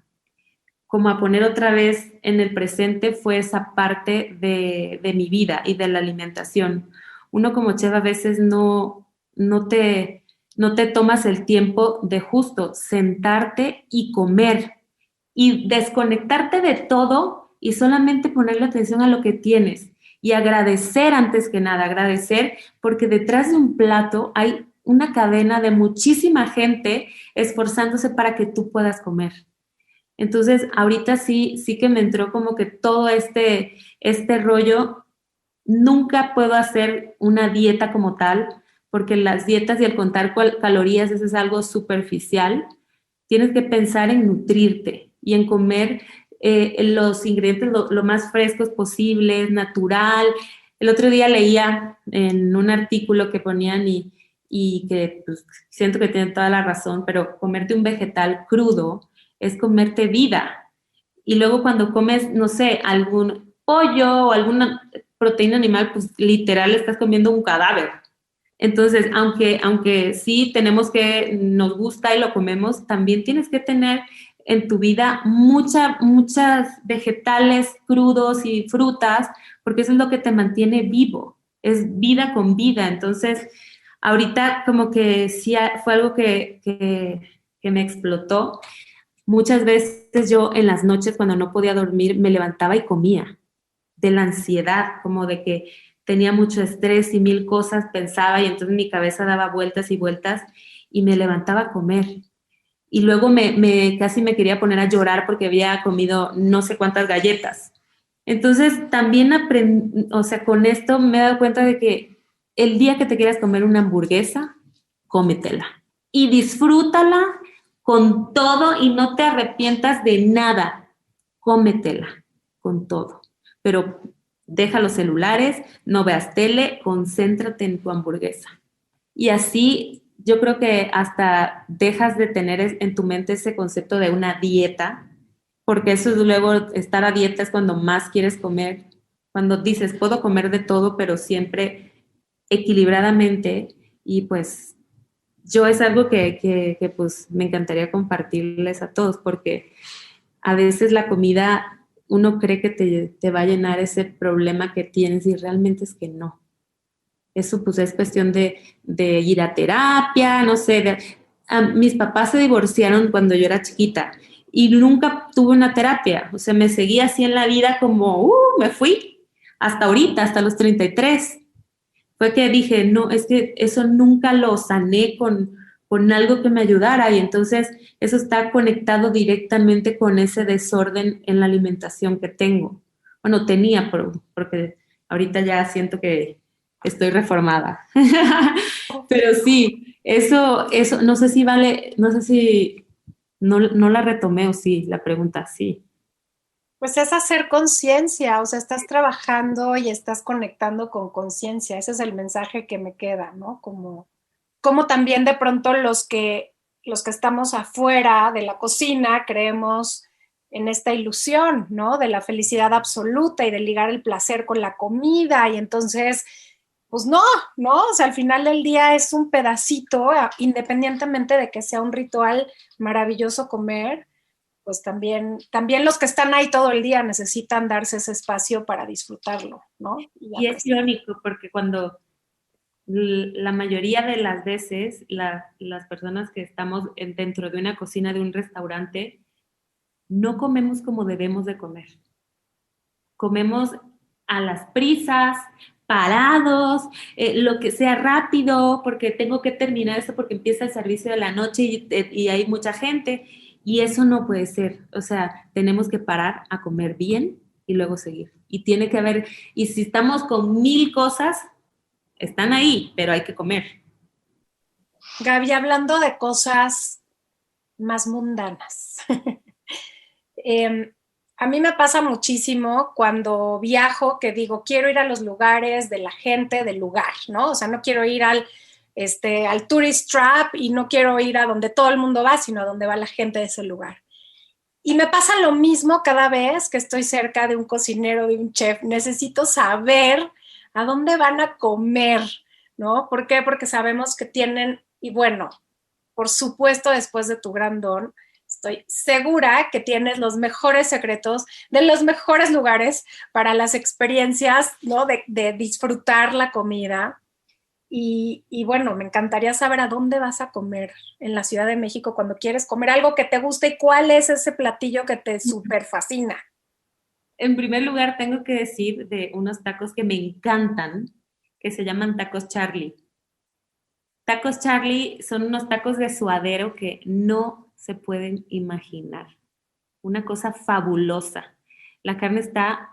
poner otra vez en el presente fue esa parte de mi vida y de la alimentación. Uno como chef a veces no te tomas el tiempo de justo sentarte y comer y desconectarte de todo y solamente ponerle atención a lo que tienes y agradecer antes que nada, agradecer porque detrás de un plato hay una cadena de muchísima gente esforzándose para que tú puedas comer. Entonces, ahorita sí que me entró como que todo este rollo. Nunca puedo hacer una dieta como tal, porque las dietas y el contar calorías, eso es algo superficial. Tienes que pensar en nutrirte y en comer los ingredientes lo más frescos posibles, natural. El otro día leía en un artículo que ponían y que pues, siento que tienen toda la razón, pero comerte un vegetal crudo es comerte vida. Y luego cuando comes, no sé, algún pollo o alguna proteína animal, pues literal estás comiendo un cadáver. Entonces, aunque sí tenemos nos gusta y lo comemos, también tienes que tener en tu vida muchas vegetales crudos y frutas, porque eso es lo que te mantiene vivo, es vida con vida. Entonces, ahorita como que sí fue algo que me explotó. Muchas veces yo en las noches cuando no podía dormir me levantaba y comía de la ansiedad, como de que tenía mucho estrés y mil cosas, pensaba y entonces mi cabeza daba vueltas y vueltas y me levantaba a comer. Y luego casi me quería poner a llorar porque había comido no sé cuántas galletas. Entonces también o sea, con esto me he dado cuenta de que el día que te quieras comer una hamburguesa, cómetela y disfrútala con todo y no te arrepientas de nada. Cómetela con todo. Pero deja los celulares, no veas tele, concéntrate en tu hamburguesa. Y así yo creo que hasta dejas de tener en tu mente ese concepto de una dieta, porque eso es luego, estar a dieta es cuando más quieres comer, cuando dices, puedo comer de todo, pero siempre equilibradamente, y pues yo es algo que pues me encantaría compartirles a todos, porque a veces la comida uno cree que te va a llenar ese problema que tienes y realmente es que no. Eso pues es cuestión de ir a terapia, no sé. Mis papás se divorciaron cuando yo era chiquita y nunca tuve una terapia. O sea, me seguí así en la vida como, me fui hasta ahorita, hasta los 33. Fue que dije, no, es que eso nunca lo sané con algo que me ayudara y entonces eso está conectado directamente con ese desorden en la alimentación que tengo. Bueno, tenía, porque ahorita ya siento que estoy reformada. Pero sí, eso, no sé si vale, no sé si no la retomé o sí, la pregunta sí. Pues es hacer conciencia, o sea, estás trabajando y estás conectando con conciencia. Ese es el mensaje que me queda, ¿no? Como también de pronto los que estamos afuera de la cocina creemos en esta ilusión, ¿no? De la felicidad absoluta y de ligar el placer con la comida y entonces, pues no, o sea, al final del día es un pedacito, independientemente de que sea un ritual maravilloso comer, pues también los que están ahí todo el día necesitan darse ese espacio para disfrutarlo, ¿no? Y es irónico porque cuando la mayoría de las veces las personas que estamos dentro de una cocina de un restaurante no comemos como debemos de comer. Comemos a las prisas, parados, lo que sea rápido, porque tengo que terminar esto porque empieza el servicio de la noche y hay mucha gente. Y eso no puede ser. O sea, tenemos que parar a comer bien y luego seguir. Y tiene que haber, y si estamos con 1000 cosas, están ahí, pero hay que comer. Gaby, hablando de cosas más mundanas, a mí me pasa muchísimo cuando viajo que digo, quiero ir a los lugares de la gente del lugar, ¿no? O sea, no quiero ir al tourist trap y no quiero ir a donde todo el mundo va, sino a donde va la gente de ese lugar. Y me pasa lo mismo cada vez que estoy cerca de un cocinero, de un chef. Necesito saber a dónde van a comer, ¿no? ¿Por qué? Porque sabemos que tienen, y bueno, por supuesto, después de tu gran don, estoy segura que tienes los mejores secretos de los mejores lugares para las experiencias, ¿no? De disfrutar la comida. Y bueno, me encantaría saber a dónde vas a comer en la Ciudad de México cuando quieres comer algo que te guste y cuál es ese platillo que te súper fascina. En primer lugar, tengo que decir de unos tacos que me encantan, que se llaman Tacos Charlie. Tacos Charlie son unos tacos de suadero que no se pueden imaginar. una cosa fabulosa. La carne está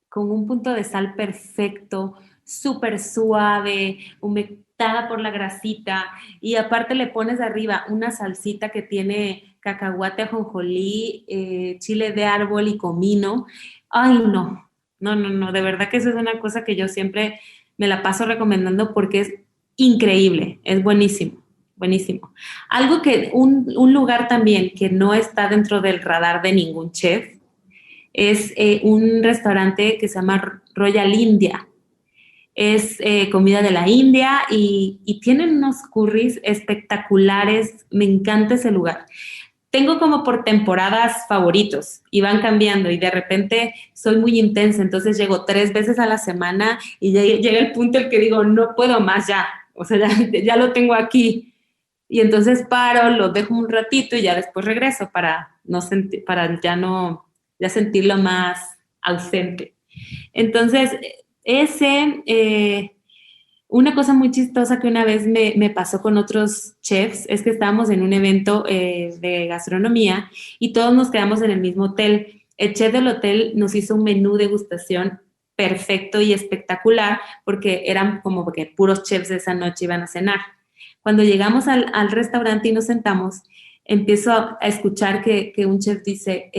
con un punto de sal perfecto, súper suave, humectada por la grasita, y aparte le pones arriba una salsita que tiene cacahuate, ajonjolí, chile de árbol y comino. Ay, no, de verdad que eso es una cosa que yo siempre me la paso recomendando porque es increíble, es buenísimo. Buenísimo. Algo que, un lugar también que no está dentro del radar de ningún chef es un restaurante que se llama Royal India. Es comida de la India y tienen unos curries espectaculares. Me encanta ese lugar. Tengo como por temporadas favoritos y van cambiando y de repente soy muy intensa, entonces llego 3 veces a la semana y llega el punto en que digo, no puedo más ya, o sea, ya lo tengo aquí. Y entonces paro, lo dejo un ratito y ya después regreso para ya sentirlo más ausente. Entonces, una cosa muy chistosa que una vez me pasó con otros chefs es que estábamos en un evento de gastronomía y todos nos quedamos en el mismo hotel. El chef del hotel nos hizo un menú de degustación perfecto y espectacular porque eran como que puros chefs de esa noche iban a cenar. Cuando llegamos al restaurante y nos sentamos, empiezo a escuchar que un chef dice,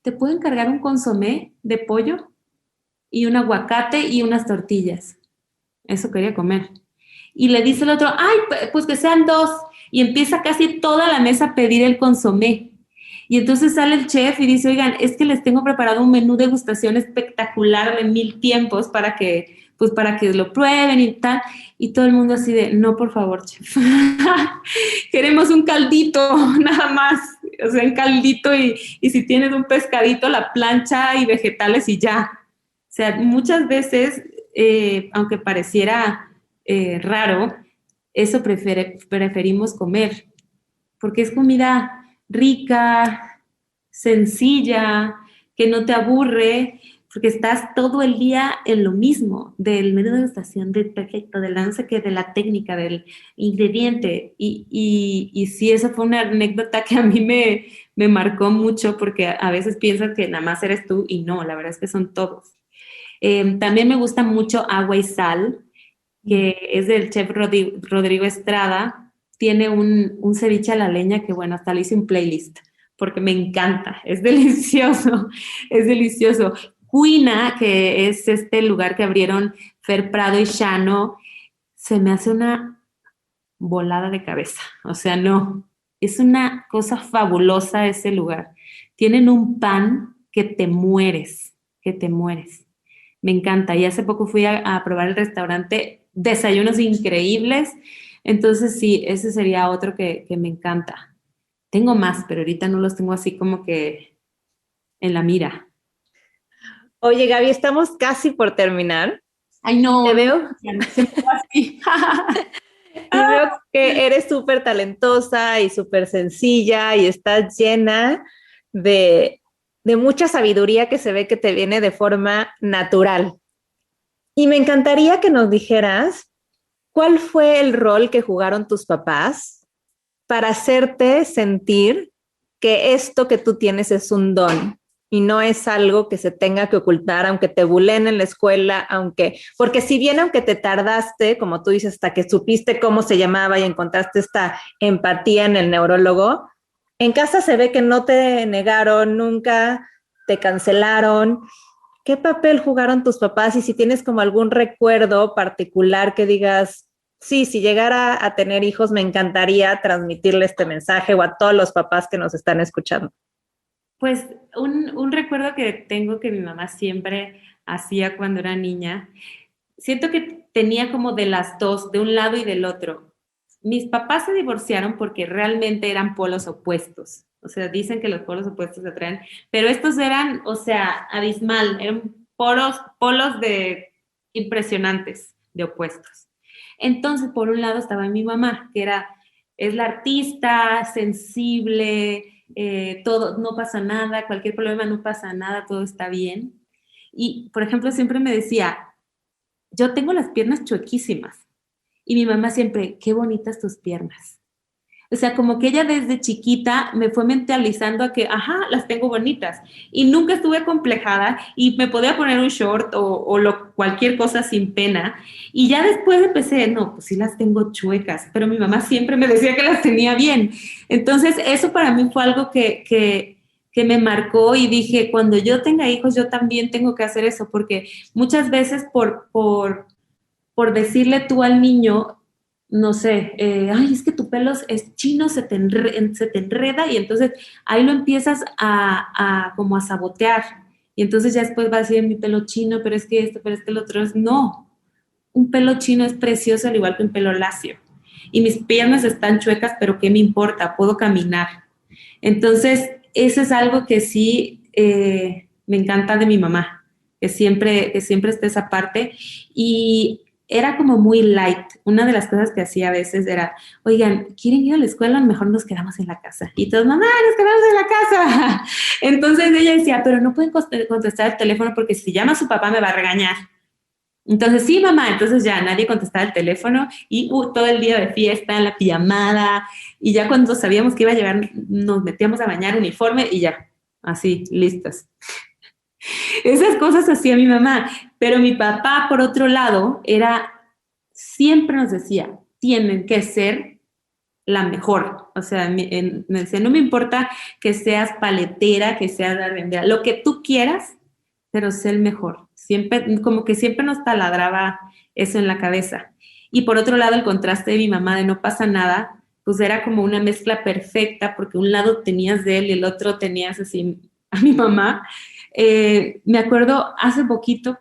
¿te puedo encargar un consomé de pollo y un aguacate y unas tortillas? Eso quería comer. Y le dice el otro, ay, pues que sean 2. Y empieza casi toda la mesa a pedir el consomé. Y entonces sale el chef y dice, oigan, es que les tengo preparado un menú de degustación espectacular de 1000 tiempos para que lo prueben y tal. Y todo el mundo así de, no, por favor, chef. Queremos un caldito, nada más. O sea, un caldito y si tienes un pescadito, la plancha y vegetales y ya. O sea, muchas veces, aunque pareciera raro, eso preferimos comer. Porque es comida rica, sencilla, que no te aburre, porque estás todo el día en lo mismo, del menú de degustación, del perfecto, del no sé qué, de la técnica, del ingrediente. Y sí, esa fue una anécdota que a mí me marcó mucho, porque a veces piensas que nada más eres tú, y no, la verdad es que son todos. También me gusta mucho Agua y Sal, que es del chef Rodrigo Estrada. Tiene un ceviche a la leña que, bueno, hasta le hice un playlist, porque me encanta, es delicioso, es delicioso. Cuina, que es este lugar que abrieron Fer Prado y Shano, se me hace una volada de cabeza, o sea, no, es una cosa fabulosa ese lugar. Tienen un pan que te mueres, me encanta. Y hace poco fui a probar el restaurante, desayunos increíbles. Entonces sí, ese sería otro que me encanta. Tengo más, pero ahorita no los tengo así como que en la mira. Oye, Gaby, estamos casi por terminar. Ay, no. Te veo. Siempre así. Y veo que eres súper talentosa y súper sencilla y estás llena de mucha sabiduría que se ve que te viene de forma natural. Y me encantaría que nos dijeras ¿cuál fue el rol que jugaron tus papás para hacerte sentir que esto que tú tienes es un don y no es algo que se tenga que ocultar, aunque te bulen en la escuela, porque si bien aunque te tardaste, como tú dices, hasta que supiste cómo se llamaba y encontraste esta empatía en el neurólogo, en casa se ve que no te negaron, nunca te cancelaron. ¿Qué papel jugaron tus papás? Y si tienes como algún recuerdo particular que digas, sí, si llegara a tener hijos, me encantaría transmitirle este mensaje o a todos los papás que nos están escuchando. Pues un recuerdo que tengo que mi mamá siempre hacía cuando era niña, siento que tenía como de las dos, de un lado y del otro. Mis papás se divorciaron porque realmente eran polos opuestos. O sea, dicen que los polos opuestos se atraen, pero estos eran, o sea, abismal, eran polos de impresionantes, de opuestos. Entonces, por un lado estaba mi mamá, que es la artista, sensible, todo, no pasa nada, cualquier problema no pasa nada, todo está bien. Y, por ejemplo, siempre me decía, yo tengo las piernas chuequísimas. Y mi mamá siempre, qué bonitas tus piernas. O sea, como que ella desde chiquita me fue mentalizando a que, ajá, las tengo bonitas. Y nunca estuve acomplejada y me podía poner un short cualquier cosa sin pena. Y ya después empecé, no, pues sí las tengo chuecas, pero mi mamá siempre me decía que las tenía bien. Entonces, eso para mí fue algo que me marcó y dije, cuando yo tenga hijos, yo también tengo que hacer eso, porque muchas veces por decirle tú al niño, no sé, ay, es que tu pelo es chino, se te enreda y entonces ahí lo empiezas como a sabotear. Y entonces ya después va a decir mi pelo chino, pero es que esto, pero es que el otro es, no. Un pelo chino es precioso al igual que un pelo lacio. Y mis piernas están chuecas, pero ¿qué me importa? Puedo caminar. Entonces, eso es algo que sí me encanta de mi mamá, que siempre esté esa parte. Y era como muy light. Una de las cosas que hacía a veces era, oigan, ¿quieren ir a la escuela? Mejor nos quedamos en la casa. Y todos, mamá, nos quedamos en la casa. Entonces ella decía, pero no pueden contestar el teléfono porque si llama a su papá me va a regañar. Entonces, sí, mamá, entonces ya nadie contestaba el teléfono y todo el día de fiesta, en la pijamada, y ya cuando sabíamos que iba a llegar, nos metíamos a bañar uniforme y ya, así, listas. Esas cosas hacía mi mamá, pero mi papá, por otro lado, siempre nos decía, tienen que ser la mejor. O sea, me decía, no me importa que seas paletera, que seas arrendera, lo que tú quieras, pero sé el mejor. Siempre, como que siempre nos taladraba eso en la cabeza. Y por otro lado, el contraste de mi mamá de no pasa nada, pues era como una mezcla perfecta, porque un lado tenías de él y el otro tenías así a mi mamá. Me acuerdo hace poquito,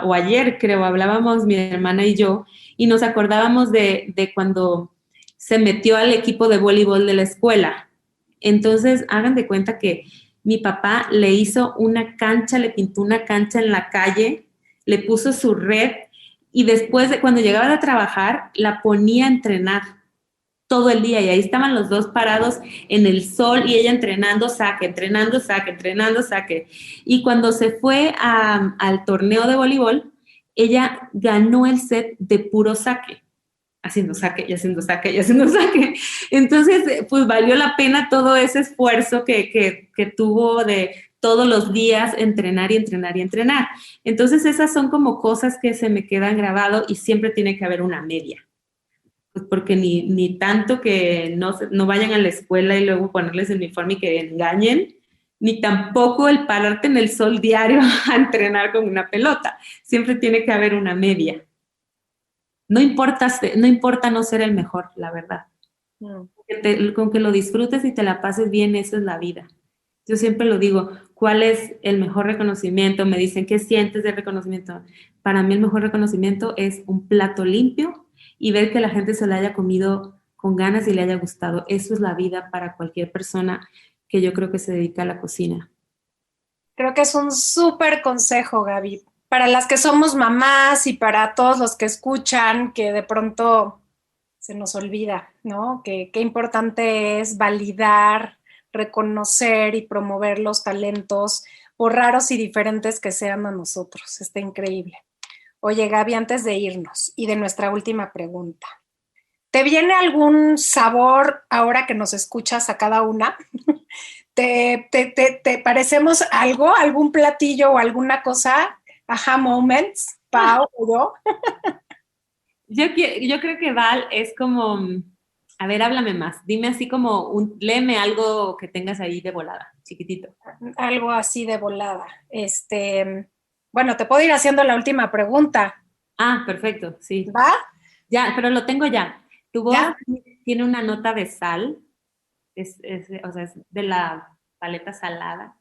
o ayer creo, hablábamos mi hermana y yo, y nos acordábamos de cuando se metió al equipo de voleibol de la escuela. Entonces, hagan de cuenta que mi papá le hizo una cancha, le pintó una cancha en la calle, le puso su red y después de cuando llegaba a trabajar, la ponía a entrenar todo el día y ahí estaban los dos parados en el sol y ella entrenando saque, entrenando saque, entrenando saque. Y cuando se fue al torneo de voleibol, ella ganó el set de puro saque, haciendo saque y haciendo saque y haciendo saque. Entonces, pues valió la pena todo ese esfuerzo que tuvo de todos los días entrenar y entrenar y entrenar. Entonces, esas son como cosas que se me quedan grabado y siempre tiene que haber una media. Pues porque ni tanto que no vayan a la escuela y luego ponerles el uniforme y que engañen, ni tampoco el pararte en el sol diario a entrenar con una pelota. Siempre tiene que haber una media. No importa no ser el mejor, la verdad. Con que lo disfrutes y te la pases bien, eso es la vida. Yo siempre lo digo, ¿cuál es el mejor reconocimiento? Me dicen, ¿qué sientes de reconocimiento? Para mí el mejor reconocimiento es un plato limpio y ver que la gente se lo haya comido con ganas y le haya gustado. Eso es la vida para cualquier persona que yo creo que se dedica a la cocina. Creo que es un súper consejo, Gaby, para las que somos mamás y para todos los que escuchan, que de pronto se nos olvida, ¿no? Que qué importante es validar, reconocer y promover los talentos, por raros y diferentes que sean a nosotros. Está increíble. Oye, Gaby, antes de irnos y de nuestra última pregunta, ¿te viene algún sabor ahora que nos escuchas a cada una? ¿Te parecemos algo, algún platillo o alguna cosa? Aha moments, Pau o yo. Yo creo que Val es como, a ver, háblame más. Dime así como, léeme algo que tengas ahí de volada, chiquitito. Algo así de volada. Bueno, te puedo ir haciendo la última pregunta. Ah, perfecto, sí. ¿Va? Ya, pero lo tengo ya. Tu voz ¿Ya? tiene una nota de sal, o sea, es de la paleta salada,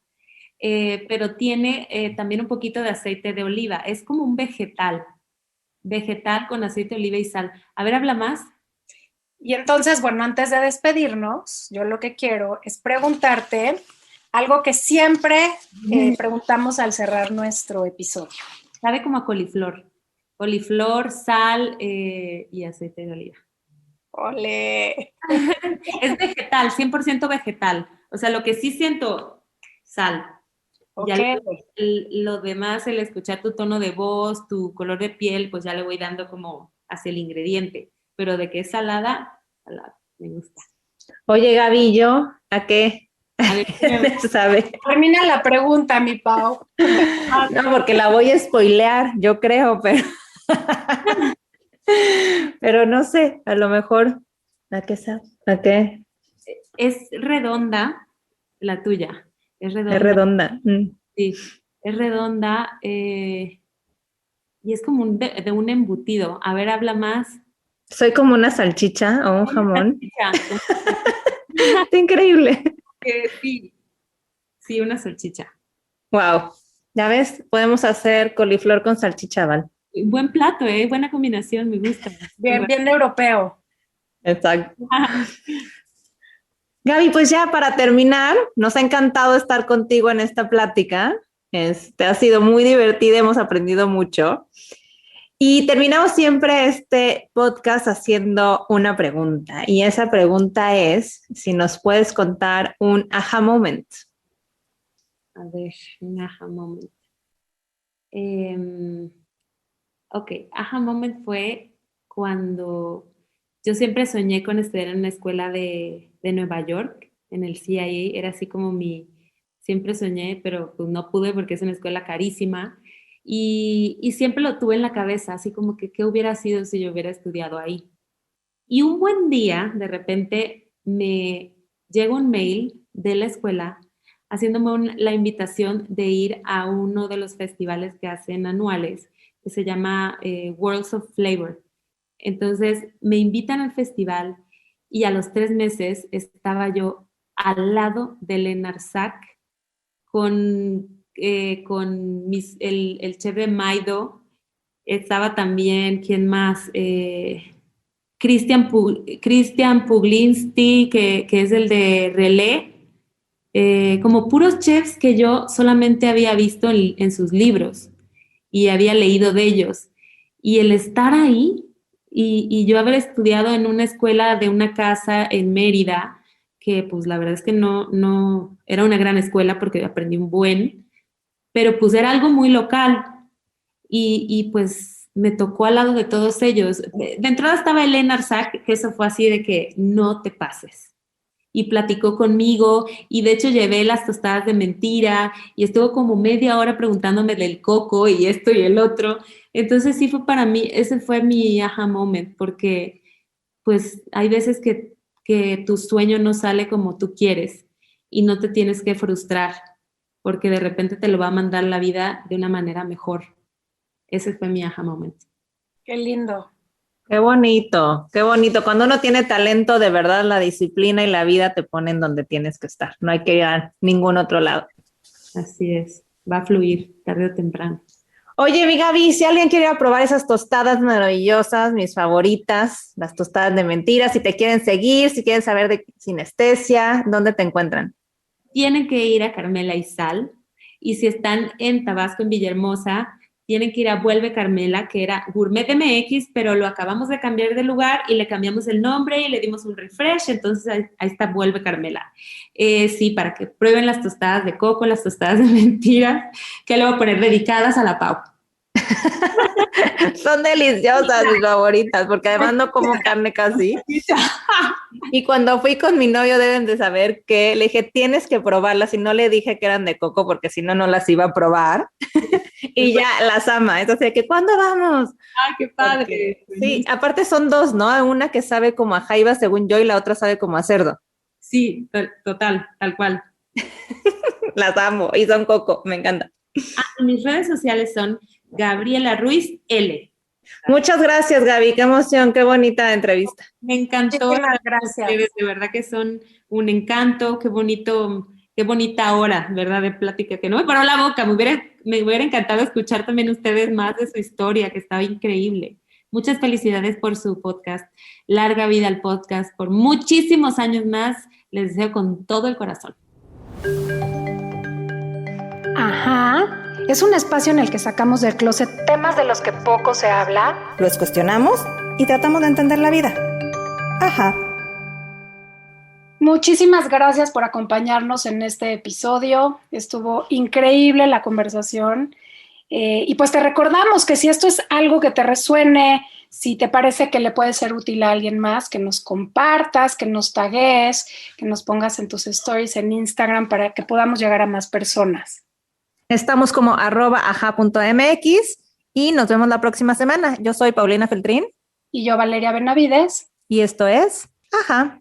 pero tiene también un poquito de aceite de oliva. Es como un vegetal con aceite de oliva y sal. A ver, habla más. Y entonces, bueno, antes de despedirnos, yo lo que quiero es preguntarte algo que siempre preguntamos al cerrar nuestro episodio. Sabe como a coliflor. Coliflor, sal y aceite de oliva. ¡Ole! Es vegetal, 100% vegetal. O sea, lo que sí siento, sal. Okay. Ya lo demás, el escuchar tu tono de voz, tu color de piel, pues ya le voy dando como hacia el ingrediente. Pero de que es salada, me gusta. Oye, Gaby, ¿yo a qué? A ver, ¿Sabe? Termina la pregunta, mi Pau. No, porque la voy a spoilear, yo creo, pero... pero no sé, a lo mejor, ¿a qué sabe? ¿A qué? es redonda la tuya. Es redonda. Es redonda. Sí, es redonda y es como de un embutido. A ver, habla más. Soy como una salchicha o un jamón. Salchicha. Está increíble. Sí, sí, una salchicha. Wow. Ya ves, podemos hacer coliflor con salchicha, Val. Buen plato, buena combinación, me gusta. Bien, bien europeo. Exacto. Gaby, pues ya para terminar, nos ha encantado estar contigo en esta plática. Ha sido muy divertida, hemos aprendido mucho. Y terminamos siempre este podcast haciendo una pregunta. Y esa pregunta es si nos puedes contar un aha moment. A ver, un aha moment. Ok, aha moment fue cuando yo siempre soñé con estudiar en una escuela de Nueva York, en el CIA, era así como siempre soñé, pero pues no pude porque es una escuela carísima y siempre lo tuve en la cabeza, así como que qué hubiera sido si yo hubiera estudiado ahí. Y un buen día, de repente, me llega un mail de la escuela haciéndome la invitación de ir a uno de los festivales que hacen anuales, que se llama Worlds of Flavor. Entonces me invitan al festival y a los 3 meses estaba yo al lado de Leonard Sack con el chef de Maido. Estaba también, ¿quién más? Christian Puglinsky, que es el de Relé. Como puros chefs que yo solamente había visto en sus libros y había leído de ellos. Y el estar ahí y yo haber estudiado en una escuela de una casa en Mérida, que pues la verdad es que no era una gran escuela porque aprendí un buen, pero pues era algo muy local y pues me tocó al lado de todos ellos. De entrada estaba Elena Arzac, que eso fue así de que no te pases. Y platicó conmigo y de hecho llevé las tostadas de mentira y estuvo como media hora preguntándome del coco y esto y el otro. Entonces sí fue para mí, ese fue mi aha moment, porque pues hay veces que tu sueño no sale como tú quieres y no te tienes que frustrar porque de repente te lo va a mandar la vida de una manera mejor. Ese fue mi aha moment. Qué lindo. Qué bonito, qué bonito. Cuando uno tiene talento, de verdad, la disciplina y la vida te ponen donde tienes que estar. No hay que ir a ningún otro lado. Así es, va a fluir tarde o temprano. Oye, mi Gaby, si alguien quiere probar esas tostadas maravillosas, mis favoritas, las tostadas de mentiras, si te quieren seguir, si quieren saber de sinestesia, ¿dónde te encuentran? Tienen que ir a Carmela y Sal, y si están en Tabasco, en Villahermosa, tienen que ir a Vuelve Carmela, que era Gourmet MX, pero lo acabamos de cambiar de lugar y le cambiamos el nombre y le dimos un refresh, entonces ahí está Vuelve Carmela. Sí, para que prueben las tostadas de coco, las tostadas de mentiras, que le voy a poner dedicadas a la Pau. Son deliciosas, mis favoritas, porque además no como carne casi. Y cuando fui con mi novio, deben de saber que le dije, tienes que probarlas, y no le dije que eran de coco, porque si no, no las iba a probar. Y ya las ama. Entonces, que ¿cuándo vamos? ¡Ay, qué padre! Porque, sí, aparte son dos, ¿no? Una que sabe como a jaiba, según yo, y la otra sabe como a cerdo. Sí, total, tal cual. Las amo, y son coco, me encanta. Mis redes sociales son Gabriela Ruiz L. Muchas gracias, Gaby, qué emoción, qué bonita entrevista. Me encantó. Muchísimas gracias. De verdad que son un encanto, qué bonita hora, ¿verdad? De plática, que no me paró la boca, me hubiera encantado escuchar también ustedes más de su historia, que estaba increíble. Muchas felicidades por su podcast, larga vida al podcast, por muchísimos años más, les deseo con todo el corazón. Ajá. Es un espacio en el que sacamos del closet temas de los que poco se habla. Los cuestionamos y tratamos de entender la vida. Ajá. Muchísimas gracias por acompañarnos en este episodio. Estuvo increíble la conversación Y pues te recordamos que si esto es algo que te resuene, si te parece que le puede ser útil a alguien más, que nos compartas, que nos tagues, que nos pongas en tus stories en Instagram para que podamos llegar a más personas. Estamos como @aja.mx y nos vemos la próxima semana. Yo soy Paulina Feltrín. Y yo, Valeria Benavides. Y esto es Aja.